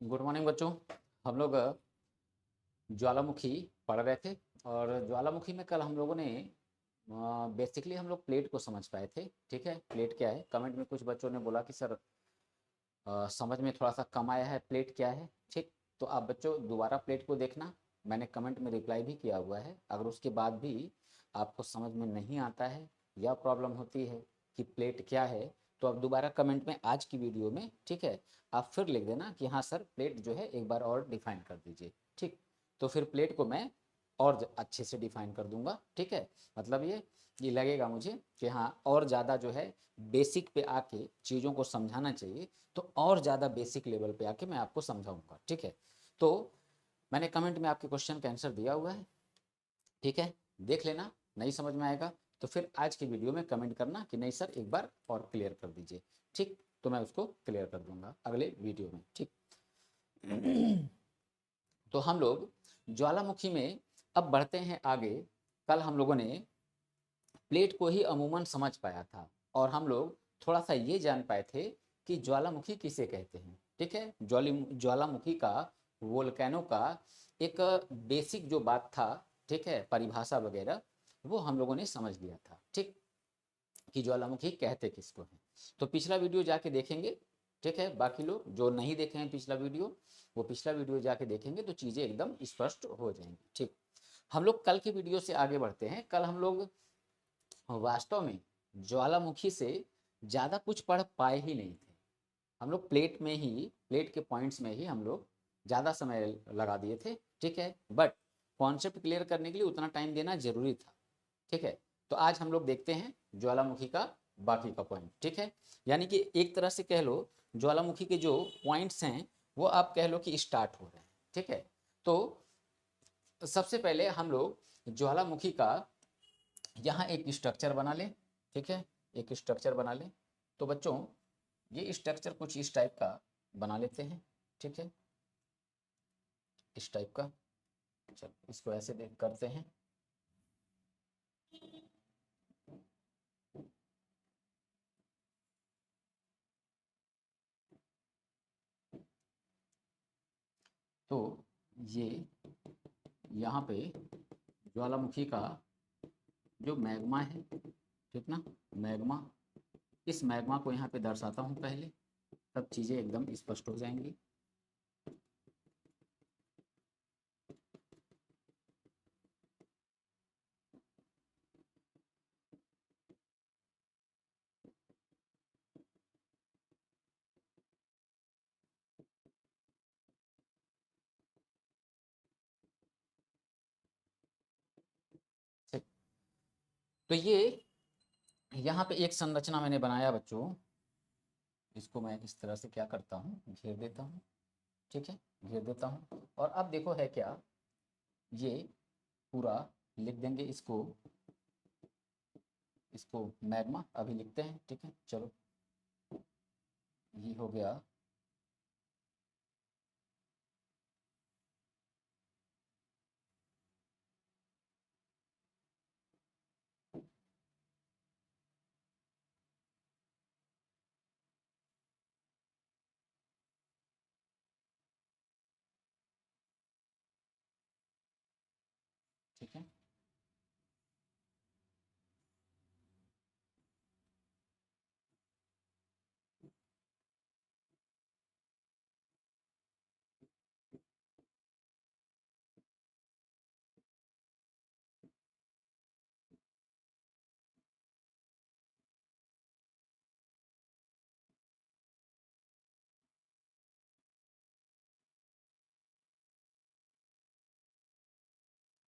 Good morning बच्चों। हम लोग ज्वालामुखी पढ़ रहे थे और ज्वालामुखी में कल हम लोगों ने बेसिकली हम लोग प्लेट को समझ पाए थे। ठीक है, प्लेट क्या है। कमेंट में कुछ बच्चों ने बोला कि सर समझ में थोड़ा सा कम आया है, प्लेट क्या है। ठीक, तो आप बच्चों दोबारा प्लेट को देखना। मैंने कमेंट में रिप्लाई भी किया हुआ है। अगर उसके बाद भी आपको समझ में नहीं आता है या प्रॉब्लम होती है कि प्लेट क्या है, तो आप दोबारा कमेंट में आज की वीडियो में, ठीक है, आप फिर लिख देना कि हाँ सर प्लेट जो है एक बार और डिफाइन कर दीजिए। ठीक, तो फिर प्लेट को मैं और अच्छे से डिफाइन कर दूंगा। ठीक है, मतलब ये लगेगा मुझे कि हाँ और ज़्यादा जो है बेसिक पे आके चीज़ों को समझाना चाहिए, तो और ज़्यादा बेसिक लेवल पे आके मैं आपको समझाऊंगा। ठीक है, तो मैंने कमेंट में आपके क्वेश्चन का आंसर दिया हुआ है। ठीक है, देख लेना। नहीं समझ में आएगा तो फिर आज की वीडियो में कमेंट करना कि नहीं सर एक बार और क्लियर कर दीजिए। ठीक, तो मैं उसको क्लियर कर दूंगा अगले वीडियो में। ठीक तो हम लोग ज्वालामुखी में अब बढ़ते हैं आगे। कल हम लोगों ने प्लेट को ही अमूमन समझ पाया था और हम लोग थोड़ा सा ये जान पाए थे कि ज्वालामुखी किसे कहते हैं। ठीक है, ज्वालामुखी का, वोल्केनो का एक बेसिक जो बात था, ठीक है, परिभाषा वगैरह, वो हम लोगों ने समझ लिया था। ठीक, कि ज्वालामुखी कहते किसको हैं। तो पिछला वीडियो जाके देखेंगे। ठीक है, बाकी लोग जो नहीं देखे हैं पिछला वीडियो, वो पिछला वीडियो जाके देखेंगे तो चीज़ें एकदम स्पष्ट हो जाएंगी। ठीक, हम लोग कल के वीडियो से आगे बढ़ते हैं। कल हम लोग वास्तव में ज्वालामुखी से ज़्यादा कुछ पढ़ पाए ही नहीं थे। हम लोग प्लेट में ही, प्लेट के पॉइंट्स में ही हम लोग ज़्यादा समय लगा दिए थे। ठीक है, बट कॉन्सेप्ट क्लियर करने के लिए उतना टाइम देना जरूरी था। ठीक है, तो आज हम लोग देखते हैं ज्वालामुखी का बाकी का पॉइंट। ठीक है, यानी कि एक तरह से कह लो ज्वालामुखी के जो पॉइंट्स हैं वो आप कह लो कि स्टार्ट हो रहे हैं। ठीक है, तो सबसे पहले हम लोग ज्वालामुखी का यहाँ एक स्ट्रक्चर बना लें। ठीक है, एक स्ट्रक्चर बना लें। तो बच्चों ये स्ट्रक्चर कुछ इस टाइप का बना लेते हैं। ठीक है, इस टाइप का। चलो इसको ऐसे देख करते हैं। तो ये यहाँ पे ज्वालामुखी का जो मैग्मा है, ठीक ना, मैग्मा, इस मैग्मा को यहाँ पे दर्शाता हूँ पहले, तब चीज़ें एकदम स्पष्ट हो जाएंगी। ठीक, तो ये यहाँ पे एक संरचना मैंने बनाया बच्चों। इसको मैं इस तरह से क्या करता हूँ, घेर देता हूँ। ठीक है, घेर देता हूँ और अब देखो है क्या, ये पूरा लिख देंगे इसको। इसको मैग्मा अभी लिखते हैं। ठीक है, चलो ये हो गया। ठीक है,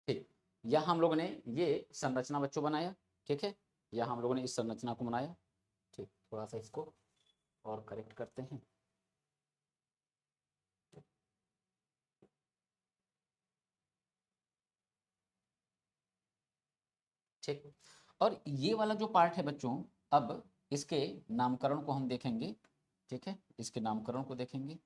ठीक। यहाँ हम लोगों ने ये संरचना बच्चों बनाया। ठीक है, यहाँ हम लोगों ने इस संरचना को बनाया। ठीक, थोड़ा सा इसको और करेक्ट करते हैं। ठीक, और ये वाला जो पार्ट है बच्चों, अब इसके नामकरण को हम देखेंगे। ठीक है, इसके नामकरण को देखेंगे।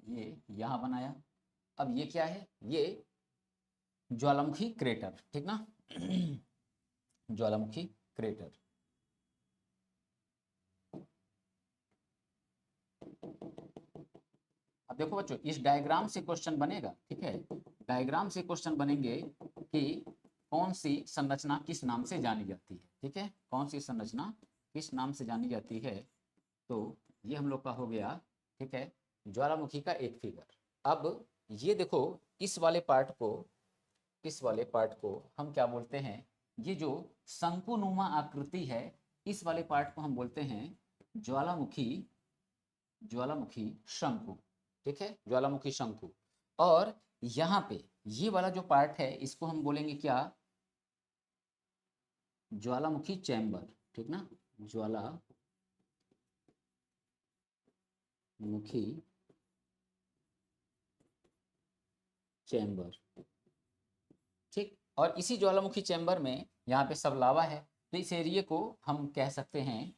ये यहाँ बनाया। अब ये क्या है, ये ज्वालामुखी क्रेटर, ठीक ना। ज्वालामुखी क्रेटर। अब देखो बच्चों, इस डायग्राम से क्वेश्चन बनेगा, ठीक है, डायग्राम से क्वेश्चन बनेंगे कि कौन सी संरचना किस नाम से जानी जाती है, ठीक है, कौन सी संरचना किस नाम से जानी जाती है। तो ये हम लोग का हो गया, ठीक है, ज्वालामुखी का एक फिगर। अब ये देखो, इस वाले पार्ट को, इस वाले पार्ट को हम क्या बोलते हैं, ये जो शंकुनुमा आकृति है, इस वाले पार्ट को हम बोलते हैं ज्वालामुखी, ज्वालामुखी शंकु, ठीक है, ज्वालामुखी शंकु। और यहाँ पे ये वाला जो पार्ट है, इसको हम बोलेंगे क्या, ज्वालामुखी चैम्बर, ठीक ना, ज्वालामुखी चैम्बर, ठीक। और इसी ज्वालामुखी चैम्बर में यहाँ पे सब लावा है, तो इस एरिया को हम कह सकते हैं,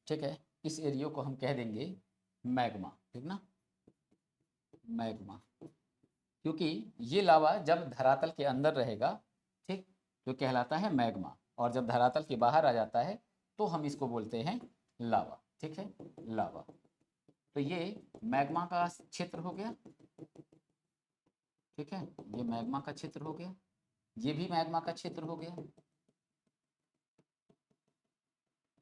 ठीक है, इस एरिया को हम कह देंगे मैग्मा, ठीक ना, मैग्मा। क्योंकि ये लावा जब धरातल के अंदर रहेगा, ठीक, तो कहलाता है मैग्मा, और जब धरातल के बाहर आ जाता है तो हम इसको बोलते हैं लावा, ठीक है, लावा। तो ये मैग्मा का क्षेत्र हो गया, ठीक है, ये मैग्मा का क्षेत्र हो गया, ये भी मैग्मा का क्षेत्र हो गया,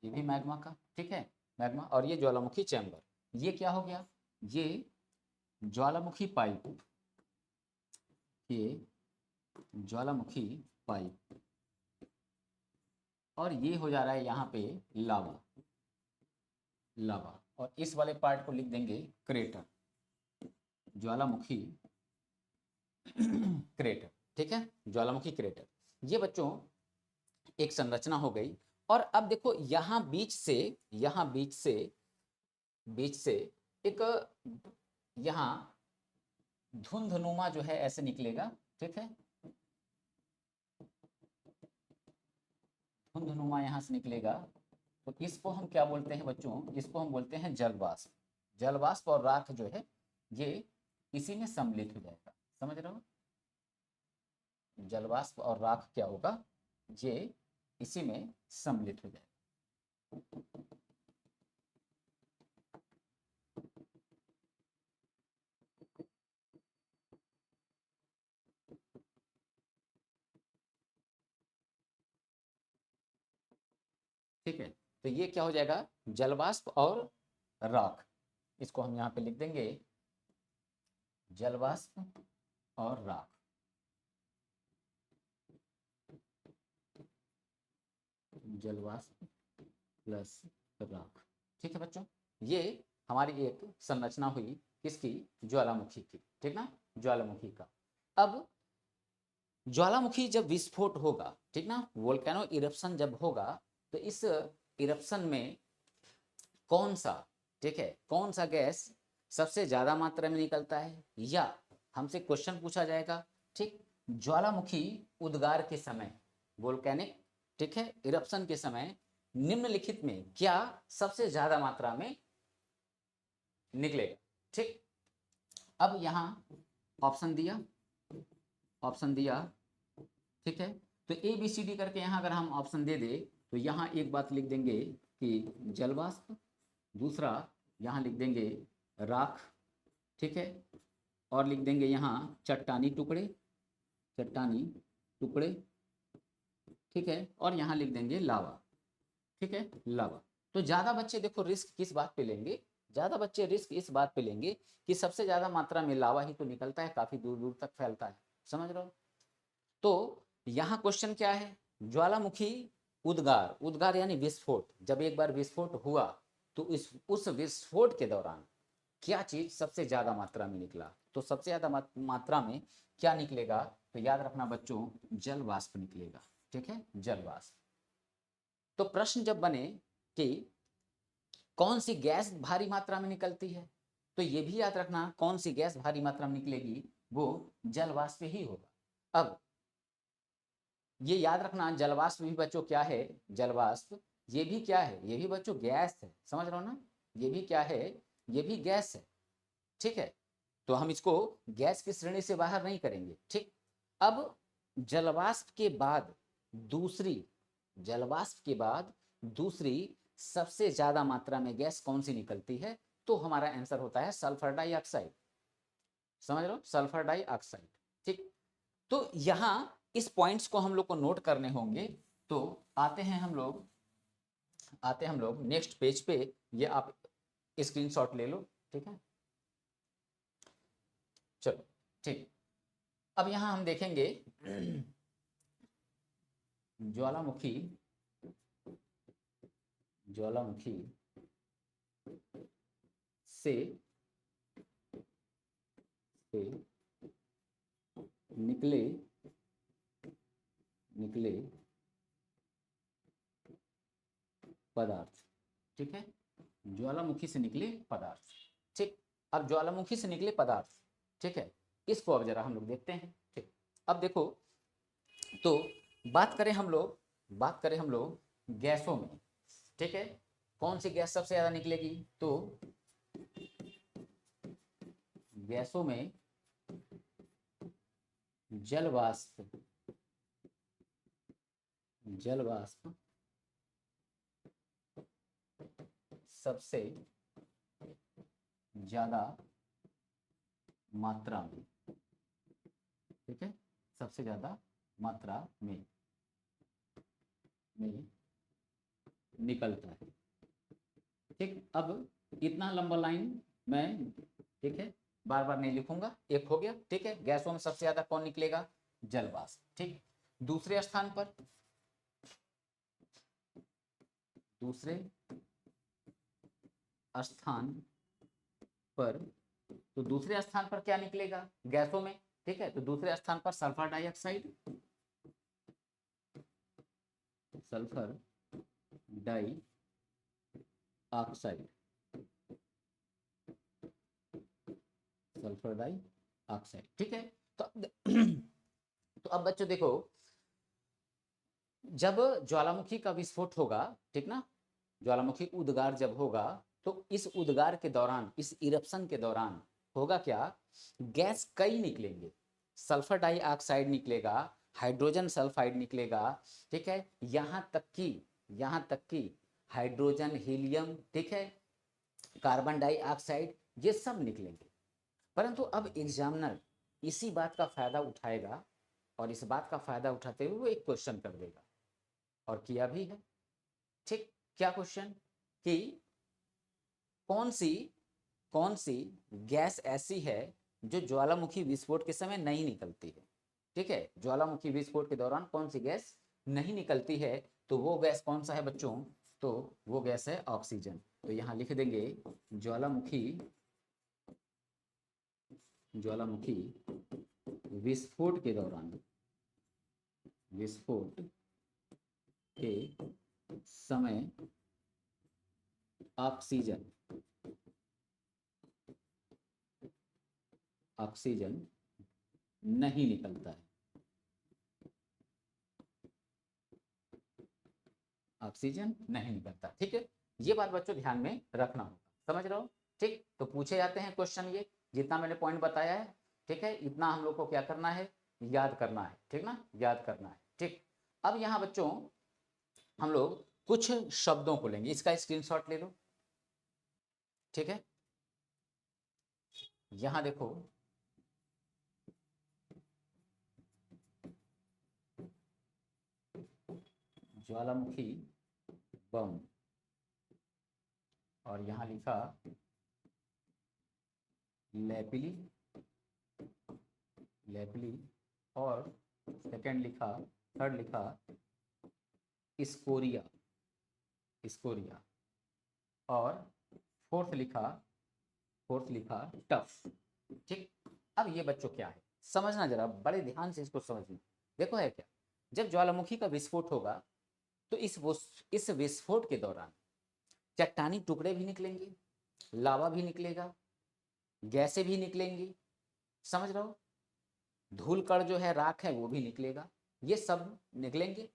ये भी मैग्मा का, ठीक है, मैग्मा। और ये ज्वालामुखी चैम्बर, ये क्या हो गया, ये ज्वालामुखी पाइप, ये ज्वालामुखी पाइप। और ये हो जा रहा है यहाँ पे लावा, लावा। और इस वाले पार्ट को लिख देंगे क्रेटर, ज्वालामुखी क्रेटर, ठीक है, ज्वालामुखी क्रेटर। ये बच्चों एक संरचना हो गई। और अब देखो, यहाँ बीच से, यहाँ बीच से एक यहाँ धुंधनुमा जो है ऐसे निकलेगा, ठीक है, धुंधनुमा यहाँ से निकलेगा। तो इसको हम क्या बोलते हैं बच्चों, इसको हम बोलते हैं जलवाष्प। जलवाष्प और राख जो है ये इसी में सम्मिलित हो जाएगा, समझ रहे हो, जलवाष्प और राख क्या होगा, ये इसी में सम्मिलित हो जाएगा। ठीक है, तो ये क्या हो जाएगा, जलवाष्प और राख। इसको हम यहाँ पे लिख देंगे जलवाष्प और राख, जलवाष्प प्लस राख, ठीक है बच्चों। ये हमारी एक संरचना हुई किसकी, ज्वालामुखी की, ठीक ना, ज्वालामुखी का। अब ज्वालामुखी जब विस्फोट होगा, ठीक ना, वोल्केनो इरप्शन जब होगा, तो इस इरप्शन में कौन सा, ठीक है, कौन सा गैस सबसे ज्यादा मात्रा में निकलता है, या हमसे क्वेश्चन पूछा जाएगा, ठीक, ज्वालामुखी उद्गार के समय, वोल्केनिक, ठीक है, इरप्शन के समय निम्नलिखित में क्या सबसे ज्यादा मात्रा में निकलेगा, ठीक। अब यहाँ ऑप्शन दिया, ऑप्शन दिया, ठीक है। तो ए बी सी डी करके यहाँ अगर हम ऑप्शन दे दे, तो यहाँ एक बात लिख देंगे कि जलवाष्प, दूसरा यहाँ लिख देंगे राख, ठीक है, और लिख देंगे यहाँ चट्टानी टुकड़े, चट्टानी टुकड़े, ठीक है, और यहाँ लिख देंगे लावा, ठीक है, लावा। तो ज़्यादा बच्चे देखो रिस्क किस बात पे लेंगे, ज़्यादा बच्चे रिस्क इस बात पे लेंगे कि सबसे ज़्यादा मात्रा में लावा ही तो निकलता है, काफ़ी दूर दूर तक फैलता है, समझ रहे हो। तो यहाँ क्वेश्चन क्या है, ज्वालामुखी उद्गार, उद्गार यानी विस्फोट, जब एक बार विस्फोट हुआ तो उस विस्फोट के दौरान क्या चीज सबसे ज्यादा मात्रा में निकला, तो सबसे ज्यादा मात्रा में क्या निकलेगा, तो याद रखना बच्चों, जल वाष्प निकलेगा, ठीक है, जल वाष्प। तो प्रश्न जब बने कि कौन सी गैस भारी मात्रा में निकलती है, तो ये भी याद रखना कौन सी गैस भारी मात्रा में निकलेगी, वो जल वाष्प ही होगा। अब ये याद रखना, जलवाष्प भी बच्चों क्या है, जलवाष्प ये भी क्या है, ये भी बच्चों गैस है, समझ रहे हो ना, ये भी क्या है, ये भी गैस है, ठीक है। तो हम इसको गैस की श्रेणी से बाहर नहीं करेंगे। ठीक, अब जलवाष्प के बाद दूसरी सबसे ज्यादा मात्रा में गैस कौन सी निकलती है? तो हमारा आंसर होता है सल्फर डाइऑक्साइड। समझ रहे हो, सल्फर डाइऑक्साइड। ठीक, तो यहां इस पॉइंट्स को हम लोग को नोट करने होंगे। तो आते हैं हम लोग नेक्स्ट पेज पे। ये आप स्क्रीनशॉट ले लो। ठीक है, चलो ठीक। अब यहां हम देखेंगे ज्वालामुखी से निकले पदार्थ। ठीक है, ज्वालामुखी से निकले पदार्थ। ठीक, अब ज्वालामुखी से निकले पदार्थ, ठीक है, इसको अब जरा हम लोग देखते हैं। ठीक, अब देखो, तो बात करें हम लोग गैसों में। ठीक है, कौन सी गैस सबसे ज्यादा निकलेगी? तो गैसों में जल वाष्प सबसे ज्यादा मात्रा में, ठीक है, सबसे ज्यादा मात्रा में निकलता है। ठीक, अब इतना लंबा लाइन मैं, ठीक है, बार बार नहीं लिखूंगा, एक हो गया। ठीक है, गैसों में सबसे ज्यादा कौन निकलेगा? जल वाष्प। ठीक, दूसरे स्थान पर तो दूसरे स्थान पर क्या निकलेगा गैसों में? ठीक है, तो दूसरे स्थान पर सल्फर डाइऑक्साइड, ठीक है। तो तो अब बच्चों देखो, जब ज्वालामुखी का विस्फोट होगा, ठीक ना, ज्वालामुखी उद्गार जब होगा, तो इस उद्गार के दौरान, इस इरप्शन के दौरान होगा क्या? गैस कई निकलेंगे, सल्फर डाइऑक्साइड निकलेगा, हाइड्रोजन सल्फाइड निकलेगा। ठीक है, यहाँ तक कि हाइड्रोजन, हीलियम, ठीक है, कार्बन डाइऑक्साइड, ये सब निकलेंगे। परंतु अब एग्जामिनर इसी बात का फायदा उठाएगा, और इस बात का फायदा उठाते हुए वो एक क्वेश्चन कर देगा, और किया भी है। ठीक, क्या क्वेश्चन? कि कौन सी गैस ऐसी है जो ज्वालामुखी विस्फोट के समय नहीं निकलती है? ठीक है, ज्वालामुखी विस्फोट के दौरान कौन सी गैस नहीं निकलती है? तो वो गैस कौन सा है बच्चों? तो वो गैस है ऑक्सीजन। तो यहां लिख देंगे ज्वालामुखी विस्फोट के समय ऑक्सीजन नहीं निकलता है। ऑक्सीजन नहीं निकलता। ठीक है, ये बात बच्चों ध्यान में रखना होगा, समझ रहे हो? ठीक, तो पूछे जाते हैं क्वेश्चन, ये जितना मैंने पॉइंट बताया है, ठीक है, इतना हम लोग को क्या करना है? याद करना है। ठीक ना, याद करना है। ठीक, अब यहाँ बच्चों हम लोग कुछ शब्दों को लेंगे, इसका स्क्रीनशॉट ले लो। ठीक है, यहां देखो, ज्वालामुखी बम, और यहां लिखा लैपिली, और सेकंड लिखा, थर्ड लिखा स्कोरिया, और फोर्थ लिखा टफ। ठीक, अब ये बच्चों क्या है, समझना जरा, बड़े ध्यान से इसको समझना। देखो है क्या, जब ज्वालामुखी का विस्फोट होगा, तो इस विस्फोट के दौरान चट्टानी टुकड़े भी निकलेंगे, लावा भी निकलेगा, गैसें भी निकलेंगी, समझ रहे हो, धूल कण जो है, राख है, वो भी निकलेगा, ये सब निकलेंगे।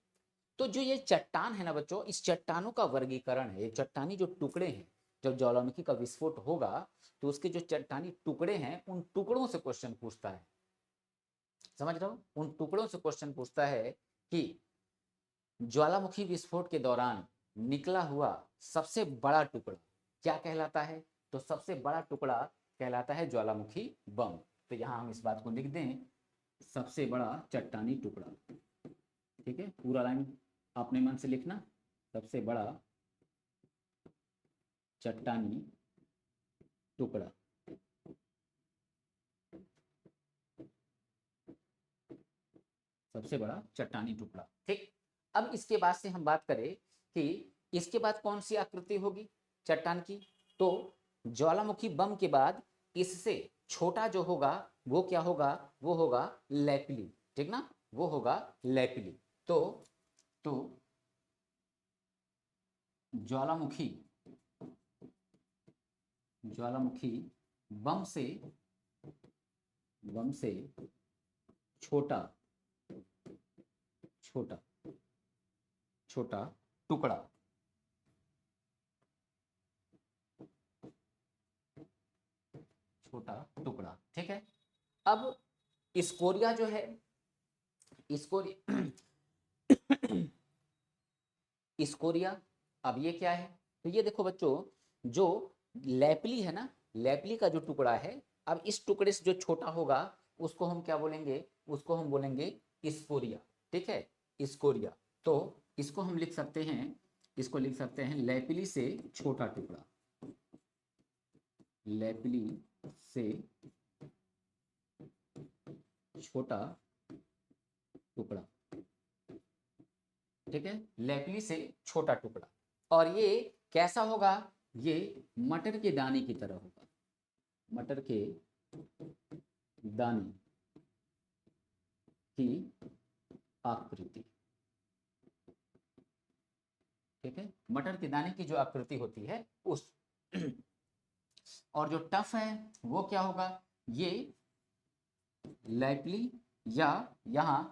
तो जो ये चट्टान है ना बच्चों, इस चट्टानों का वर्गीकरण है, ये चट्टानी जो टुकड़े हैं, जब ज्वालामुखी का विस्फोट होगा तो उसके जो चट्टानी टुकड़े हैं उन टुकड़ों से क्वेश्चन पूछता है, समझ रहे हो, उन टुकड़ों से क्वेश्चन पूछता है कि ज्वालामुखी विस्फोट के दौरान निकला हुआ सबसे बड़ा टुकड़ा क्या कहलाता है, तो सबसे बड़ा टुकड़ा कहलाता है ज्वालामुखी बम। तो यहाँ हम इस बात को लिख दें, सबसे बड़ा चट्टानी टुकड़ा, ठीक है, पूरा लाइन अपने मन से लिखना, सबसे बड़ा चट्टानी टुकड़ा, सबसे बड़ा चट्टानी टुकड़ा, ठीक। अब इसके बाद से हम बात करें कि इसके बाद कौन सी आकृति होगी चट्टान की, तो ज्वालामुखी बम के बाद इससे छोटा जो होगा वो क्या होगा, वो होगा लैपली, ठीक ना, वो होगा लैपली। तो ज्वालामुखी ज्वालामुखी बम से छोटा छोटा छोटा टुकड़ा, छोटा टुकड़ा, ठीक है। अब स्कोरिया जो है, स्कोरिया स्कोरिया, अब ये क्या है, तो ये देखो बच्चों, जो लैपली है ना, लैपली का जो टुकड़ा है, अब इस टुकड़े से जो छोटा होगा उसको हम क्या बोलेंगे, उसको हम बोलेंगे स्कोरिया, ठीक है, स्कोरिया। तो इसको हम लिख सकते हैं, इसको लिख सकते हैं लैपली से छोटा टुकड़ा, लैपली से छोटा टुकड़ा, ठीक है, लैपली से छोटा टुकड़ा। और ये कैसा होगा, ये मटर के दाने की तरह होगा, मटर के दाने की आकृति, ठीक है, मटर के दाने की जो आकृति होती है उस और जो टफ है वो क्या होगा, ये लैपली, या यहां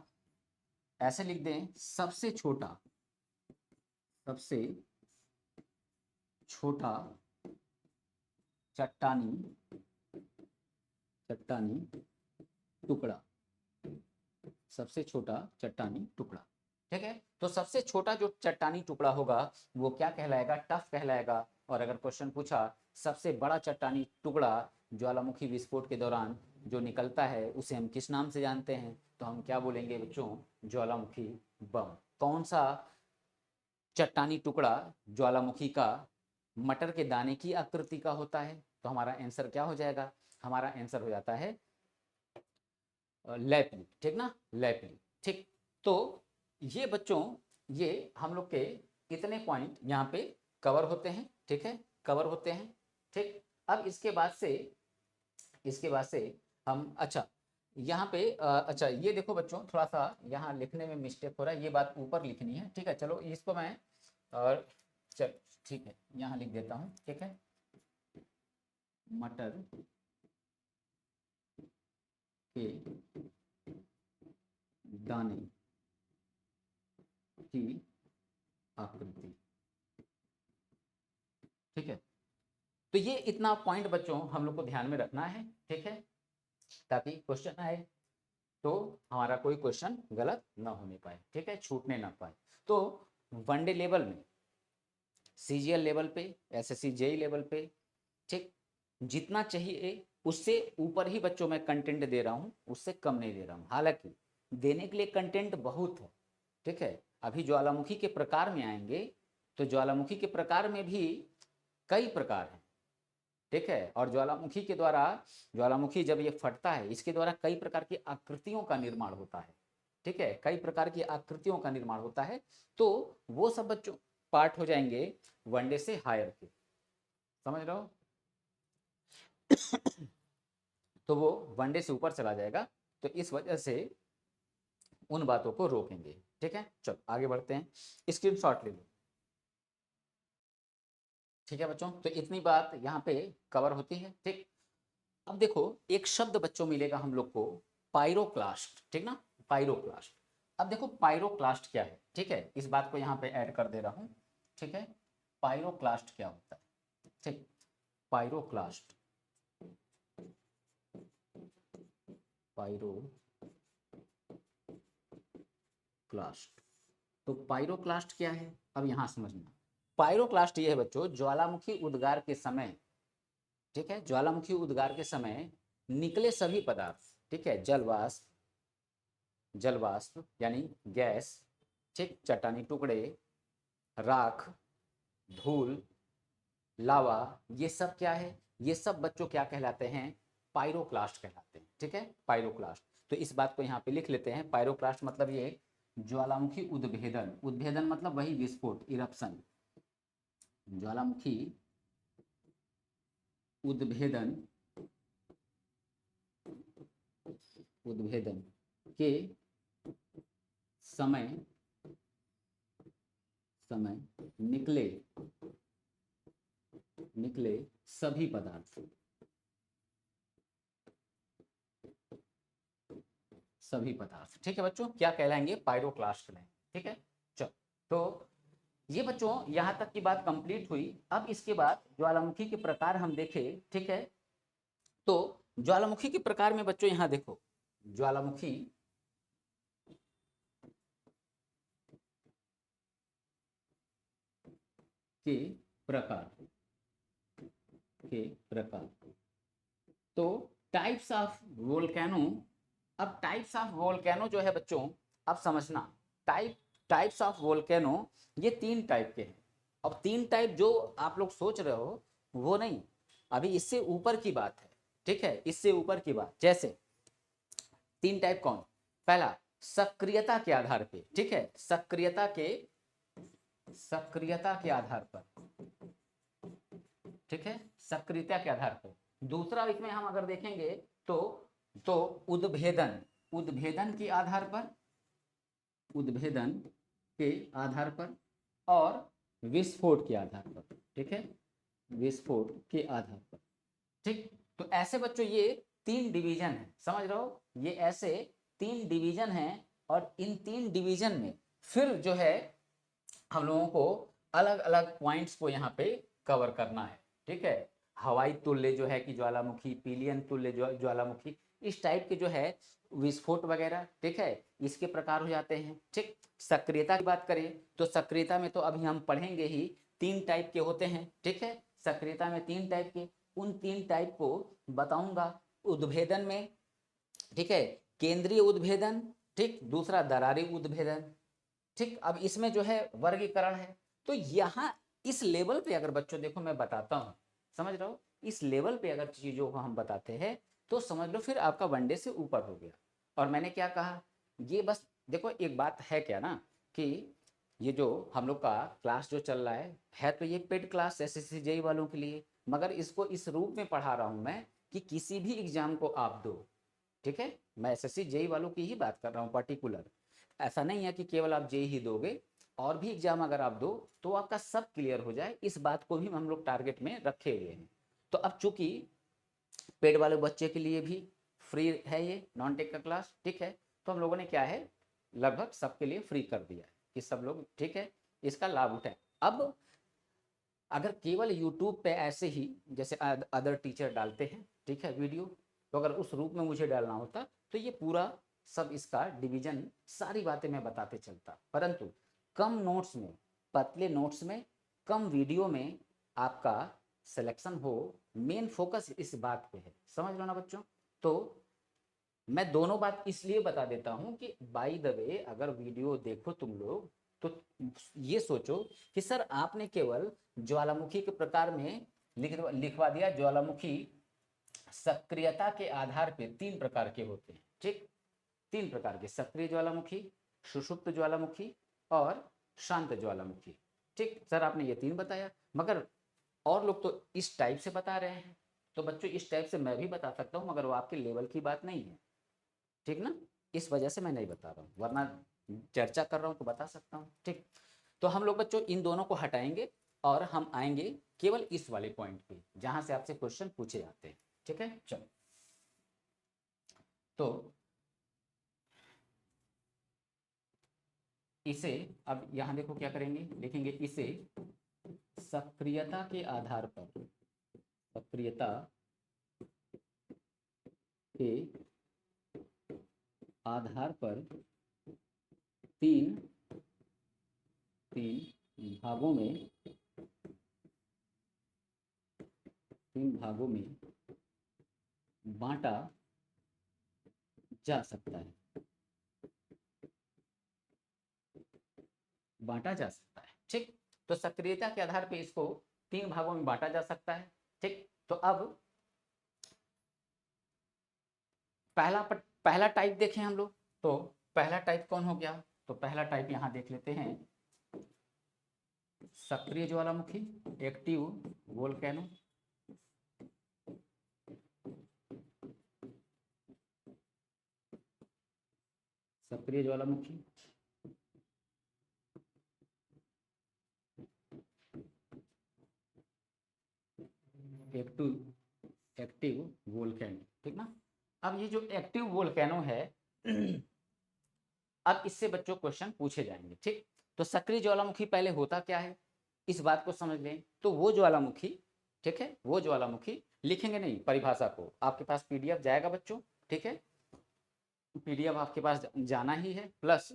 ऐसे लिख दें सबसे छोटा चट्टानी टुकड़ा, सबसे छोटा चट्टानी टुकड़ा, ठीक है। तो सबसे छोटा जो चट्टानी टुकड़ा होगा वो क्या कहलाएगा, टफ कहलाएगा। और अगर क्वेश्चन पूछा सबसे बड़ा चट्टानी टुकड़ा ज्वालामुखी विस्फोट के दौरान जो निकलता है उसे हम किस नाम से जानते हैं, तो हम क्या बोलेंगे बच्चों, ज्वालामुखी बम। कौन सा चट्टानी टुकड़ा ज्वालामुखी का मटर के दाने की आकृति का होता है, तो हमारा आंसर क्या हो जाएगा, हमारा आंसर हो जाता है लैपली, ठीक ना, लैपली, ठीक। तो ये बच्चों, ये हम लोग के इतने पॉइंट यहाँ पे कवर होते हैं, ठीक है, कवर होते हैं, ठीक। अब इसके बाद से हम, अच्छा यहाँ पे अच्छा ये देखो बच्चों, थोड़ा सा यहाँ लिखने में मिस्टेक हो रहा है, ये बात ऊपर लिखनी है, ठीक है, चलो इसको मैं और चल ठीक है यहाँ लिख देता हूँ, ठीक है, मटर के दाने की आकृति, ठीक है। तो ये इतना पॉइंट बच्चों हम लोग को ध्यान में रखना है, ठीक है, ताकि क्वेश्चन आए तो हमारा कोई क्वेश्चन गलत ना होने पाए, ठीक है, छूटने ना पाए। तो वनडे लेवल में, सीजीएल लेवल पे, एसएससी जेई लेवल पे, ठीक, जितना चाहिए उससे ऊपर ही बच्चों मैं कंटेंट दे रहा हूँ, उससे कम नहीं दे रहा हूँ। हालांकि देने के लिए कंटेंट बहुत है, ठीक है। अभी ज्वालामुखी के प्रकार में आएंगे तो ज्वालामुखी के प्रकार में भी कई प्रकार हैं, ठीक है। और ज्वालामुखी के द्वारा, ज्वालामुखी जब ये फटता है इसके द्वारा कई प्रकार की आकृतियों का निर्माण होता है, ठीक है, कई प्रकार की आकृतियों का निर्माण होता है। तो वो सब बच्चों पार्ट हो जाएंगे वनडे से हायर के, समझ रहे हो तो वो वनडे से ऊपर चला जाएगा, तो इस वजह से उन बातों को रोकेंगे, ठीक है। चलो आगे बढ़ते हैं, स्क्रीनशॉट ले लो, ठीक है बच्चों। तो इतनी बात यहाँ पे कवर होती है, ठीक। अब देखो एक शब्द बच्चों मिलेगा हम लोग को, पायरोक्लास्ट, ठीक ना, पायरोक्लास्ट। अब देखो पायरोक्लास्ट क्या है, ठीक है, इस बात को यहाँ पे ऐड कर दे रहा हूँ, ठीक है, पायरोक्लास्ट क्या होता है। ठीक। पायरोक्लास्ट, पायरोक्लास्ट, तो पायरोक्लास्ट क्या है अब यहां समझना। पायरोक्लास्ट ये है बच्चों, ज्वालामुखी उद्गार के समय, ठीक है, ज्वालामुखी उद्गार के समय निकले सभी पदार्थ, ठीक है, जलवाष्प, जलवाष्प यानी गैस, ठीक, चट्टानी टुकड़े, राख, धूल, लावा, ये सब क्या है, ये सब बच्चों क्या कहलाते हैं, पायरोक्लास्ट कहलाते हैं, ठीक है, पायरोक्लास्ट। तो इस बात को यहाँ पे लिख लेते हैं, पायरोक्लास्ट मतलब ये ज्वालामुखी उद्भेदन, उद्भेदन मतलब वही विस्फोट, इरप्शन, ज्वालामुखी उद्भेदन, उद्भेदन के समय, समय निकले, निकले सभी पदार्थ, सभी पदार्थ, ठीक है बच्चों, क्या कहलाएंगे, पायरोक्लास्ट में, ठीक है। चलो, तो ये बच्चों यहां तक की बात कंप्लीट हुई। अब इसके बाद ज्वालामुखी के प्रकार हम देखें, ठीक है। तो ज्वालामुखी के प्रकार में बच्चों यहां देखो, ज्वालामुखी के प्रकार, के प्रकार, तो टाइप्स ऑफ वोल्केनो। अब टाइप्स ऑफ वोल्केनो जो है बच्चों, अब समझना, टाइप्स ऑफ वोल्केनो ये 3 टाइप के हैं। अब 3 टाइप जो आप लोग सोच रहे हो वो नहीं, अभी इससे ऊपर की बात है, ठीक है, इससे ऊपर की बात। जैसे 3 टाइप कौन, पहला सक्रियता के आधार पे, ठीक है, सक्रियता के, सक्रियता के आधार पर, ठीक है, सक्रियता के आधार पर। दूसरा इसमें हम अगर देखेंगे तो उद्भेदन, उद्भेदन के आधार पर, उद्भेदन के आधार पर, और विस्फोट के आधार पर, ठीक है, विस्फोट के आधार पर, ठीक। तो ऐसे बच्चों ये 3 डिवीजन है, समझ रहे हो, ये ऐसे 3 डिवीजन हैं। और इन 3 डिवीजन में फिर जो है हम लोगों को अलग अलग पॉइंट्स को यहाँ पे कवर करना है, ठीक है। हवाई तुल्य जो है कि ज्वालामुखी, पीलियन तुल्य ज्वालामुखी, इस टाइप के जो है विस्फोट वगैरह, ठीक है, इसके प्रकार हो जाते हैं, ठीक। सक्रियता की बात करें तो सक्रियता में तो अभी हम पढ़ेंगे ही, 3 टाइप के होते हैं, ठीक है, सक्रियता में 3 टाइप के, उन 3 टाइप को बताऊंगा। उद्भेदन में, ठीक है, केंद्रीय उद्भेदन, ठीक, दूसरा दरारी उद्भेदन, ठीक। अब इसमें जो है वर्गीकरण है। तो यहाँ इस लेवल पे अगर बच्चों देखो मैं बताता हूँ, समझ रहे हो, इस लेवल पे अगर चीजों को हम बताते हैं तो समझ लो फिर आपका वनडे से ऊपर हो गया। और मैंने क्या कहा, ये बस देखो एक बात है क्या ना, कि ये जो हम लोग का क्लास जो चल रहा है तो ये पेड क्लास एसएससी जेई वालों के लिए, मगर इसको इस रूप में पढ़ा रहा हूँ मैं कि किसी भी एग्जाम को आप दो, ठीक है, मैं एसएससी जेई वालों की ही बात कर रहा हूँ पर्टिकुलर। ऐसा नहीं है कि केवल आप जेई ही दोगे, और भी एग्जाम अगर आप दो तो आपका सब क्लियर हो जाए, इस बात को भी हम लोग टारगेट में रखे हुए हैं। तो अब चूंकि पेड वाले बच्चे के लिए भी फ्री है ये नॉन टेक का क्लास, ठीक है, तो हम लोगों ने क्या है लगभग सबके लिए फ्री कर दिया है कि सब लोग, ठीक है, इसका लाभ उठाएं। अब अगर केवल यूट्यूब पे ऐसे ही जैसे अदर टीचर डालते हैं, ठीक है, वीडियो, तो अगर उस रूप में मुझे डालना होता तो ये पूरा सब इसका डिवीजन सारी बातें मैं बताते चलता, परंतु कम नोट्स में, पतले नोट्स में, कम वीडियो में आपका सिलेक्शन हो, मेन फोकस इस बात पे है, समझ लो ना बच्चों। तो मैं दोनों बात इसलिए बता देता हूं कि बाय द वे अगर वीडियो देखो तुम लोग तो ये सोचो कि सर आपने केवल ज्वालामुखी के प्रकार में लिखवा दिया, ज्वालामुखी सक्रियता के आधार पे 3 प्रकार के होते हैं, ठीक, 3 प्रकार के, सक्रिय ज्वालामुखी, सुषुप्त ज्वालामुखी और शांत ज्वालामुखी, ठीक। सर आपने ये 3 बताया, मगर और लोग तो इस टाइप से बता रहे हैं, तो बच्चों इस टाइप से मैं भी बता सकता हूँ, मगर वो आपके लेवल की बात नहीं है, ठीक ना, इस वजह से मैं नहीं बता रहा हूँ, वरना चर्चा कर रहा हूँ तो बता सकता हूँ, ठीक। तो हम लोग बच्चों इन दोनों को हटाएंगे और हम आएंगे केवल इस वाले पॉइंट पे जहां से आपसे क्वेश्चन पूछे जाते हैं, ठीक है। चलो, तो इसे अब यहां देखो क्या करेंगे, लिखेंगे इसे सक्रियता के आधार पर, सक्रियता के आधार पर तीन भागों में, बांटा जा सकता है, ठीक। तो सक्रियता के आधार पर इसको 3 भागों में बांटा जा सकता है, ठीक। तो अब पहला टाइप देखें हम लोग, तो पहला टाइप कौन हो गया? तो पहला टाइप यहां देख लेते हैं, सक्रिय ज्वालामुखी, एक्टिव वोल्केनो। सक्रिय ज्वालामुखी, एक्टिव वोल्केनो, ठीक ना। अब ये जो एक्टिव वोल्केनो है अब इससे बच्चों क्वेश्चन पूछे जाएंगे, ठीक। तो सक्रिय ज्वालामुखी पहले होता क्या है, इस बात को समझ लें। तो वो ज्वालामुखी, ठीक है, वो ज्वालामुखी, लिखेंगे नहीं परिभाषा को, आपके पास पीडीएफ जाएगा बच्चों, ठीक है, पीडीएफ आपके पास जाना ही है। प्लस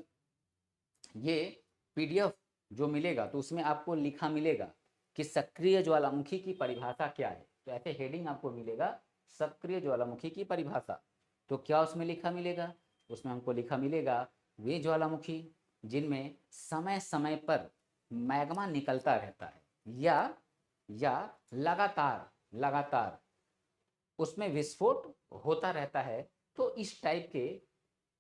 ये पीडीएफ जो मिलेगा तो उसमें आपको लिखा मिलेगा कि सक्रिय ज्वालामुखी की परिभाषा क्या है। तो ऐसे हेडिंग आपको मिलेगा, सक्रिय ज्वालामुखी की परिभाषा। तो क्या उसमें लिखा मिलेगा? उसमें हमको लिखा मिलेगा वे ज्वालामुखी जिनमें समय समय पर मैग्मा निकलता रहता है या लगातार उसमें विस्फोट होता रहता है, तो इस टाइप के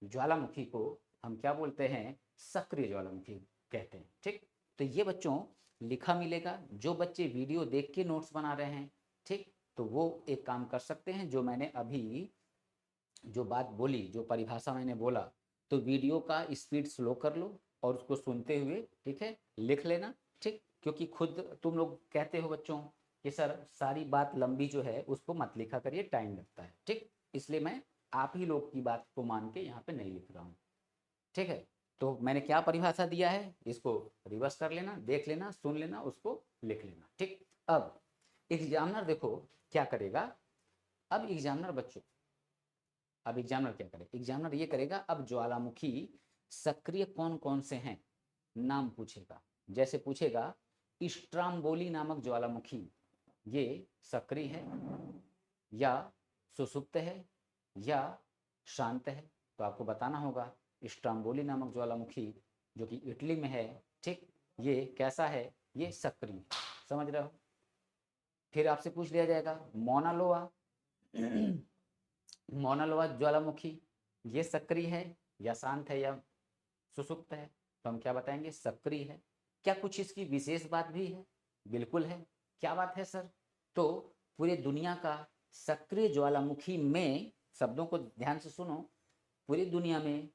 ज्वालामुखी को हम क्या बोलते हैं? सक्रिय ज्वालामुखी कहते हैं, ठीक। तो ये बच्चों लिखा मिलेगा, जो बच्चे वीडियो देख के नोट्स बना रहे हैं, ठीक, तो वो एक काम कर सकते हैं, जो मैंने अभी जो बात बोली, जो परिभाषा मैंने बोला, तो वीडियो का स्पीड स्लो कर लो और उसको सुनते हुए, ठीक है, लिख लेना, ठीक। क्योंकि खुद तुम लोग कहते हो बच्चों कि सर सारी बात लंबी जो है उसको मत लिखा करिए, टाइम लगता है, ठीक। इसलिए मैं आप ही लोग की बात को मान के यहाँ पे नहीं लिख रहा हूँ, ठीक है। तो मैंने क्या परिभाषा दिया है, इसको रिवर्स कर लेना, देख लेना, सुन लेना, उसको लिख लेना, ठीक। अब एग्जामिनर देखो क्या करेगा, अब एग्जामिनर बच्चों, अब एग्जामिनर क्या करे? एग्जामिनर ये करेगा, अब ज्वालामुखी सक्रिय कौन कौन से हैं नाम पूछेगा। जैसे पूछेगा स्ट्राम्बोली नामक ज्वालामुखी ये सक्रिय है या सुसुप्त है या शांत है, तो आपको बताना होगा स्ट्राम्बोली नामक ज्वालामुखी जो कि इटली में है, ठीक, ये कैसा है? ये सक्रिय, समझ रहे हो। फिर आपसे पूछ लिया जाएगा मोनालोआ मोनालोआ ज्वालामुखी ये सक्रिय है या शांत है या सुसुप्त है, तो हम क्या बताएंगे? सक्रिय है। क्या कुछ इसकी विशेष बात भी है? बिल्कुल है। क्या बात है सर? तो पूरे दुनिया का सक्रिय ज्वालामुखी में, शब्दों को ध्यान से सुनो, पूरी दुनिया में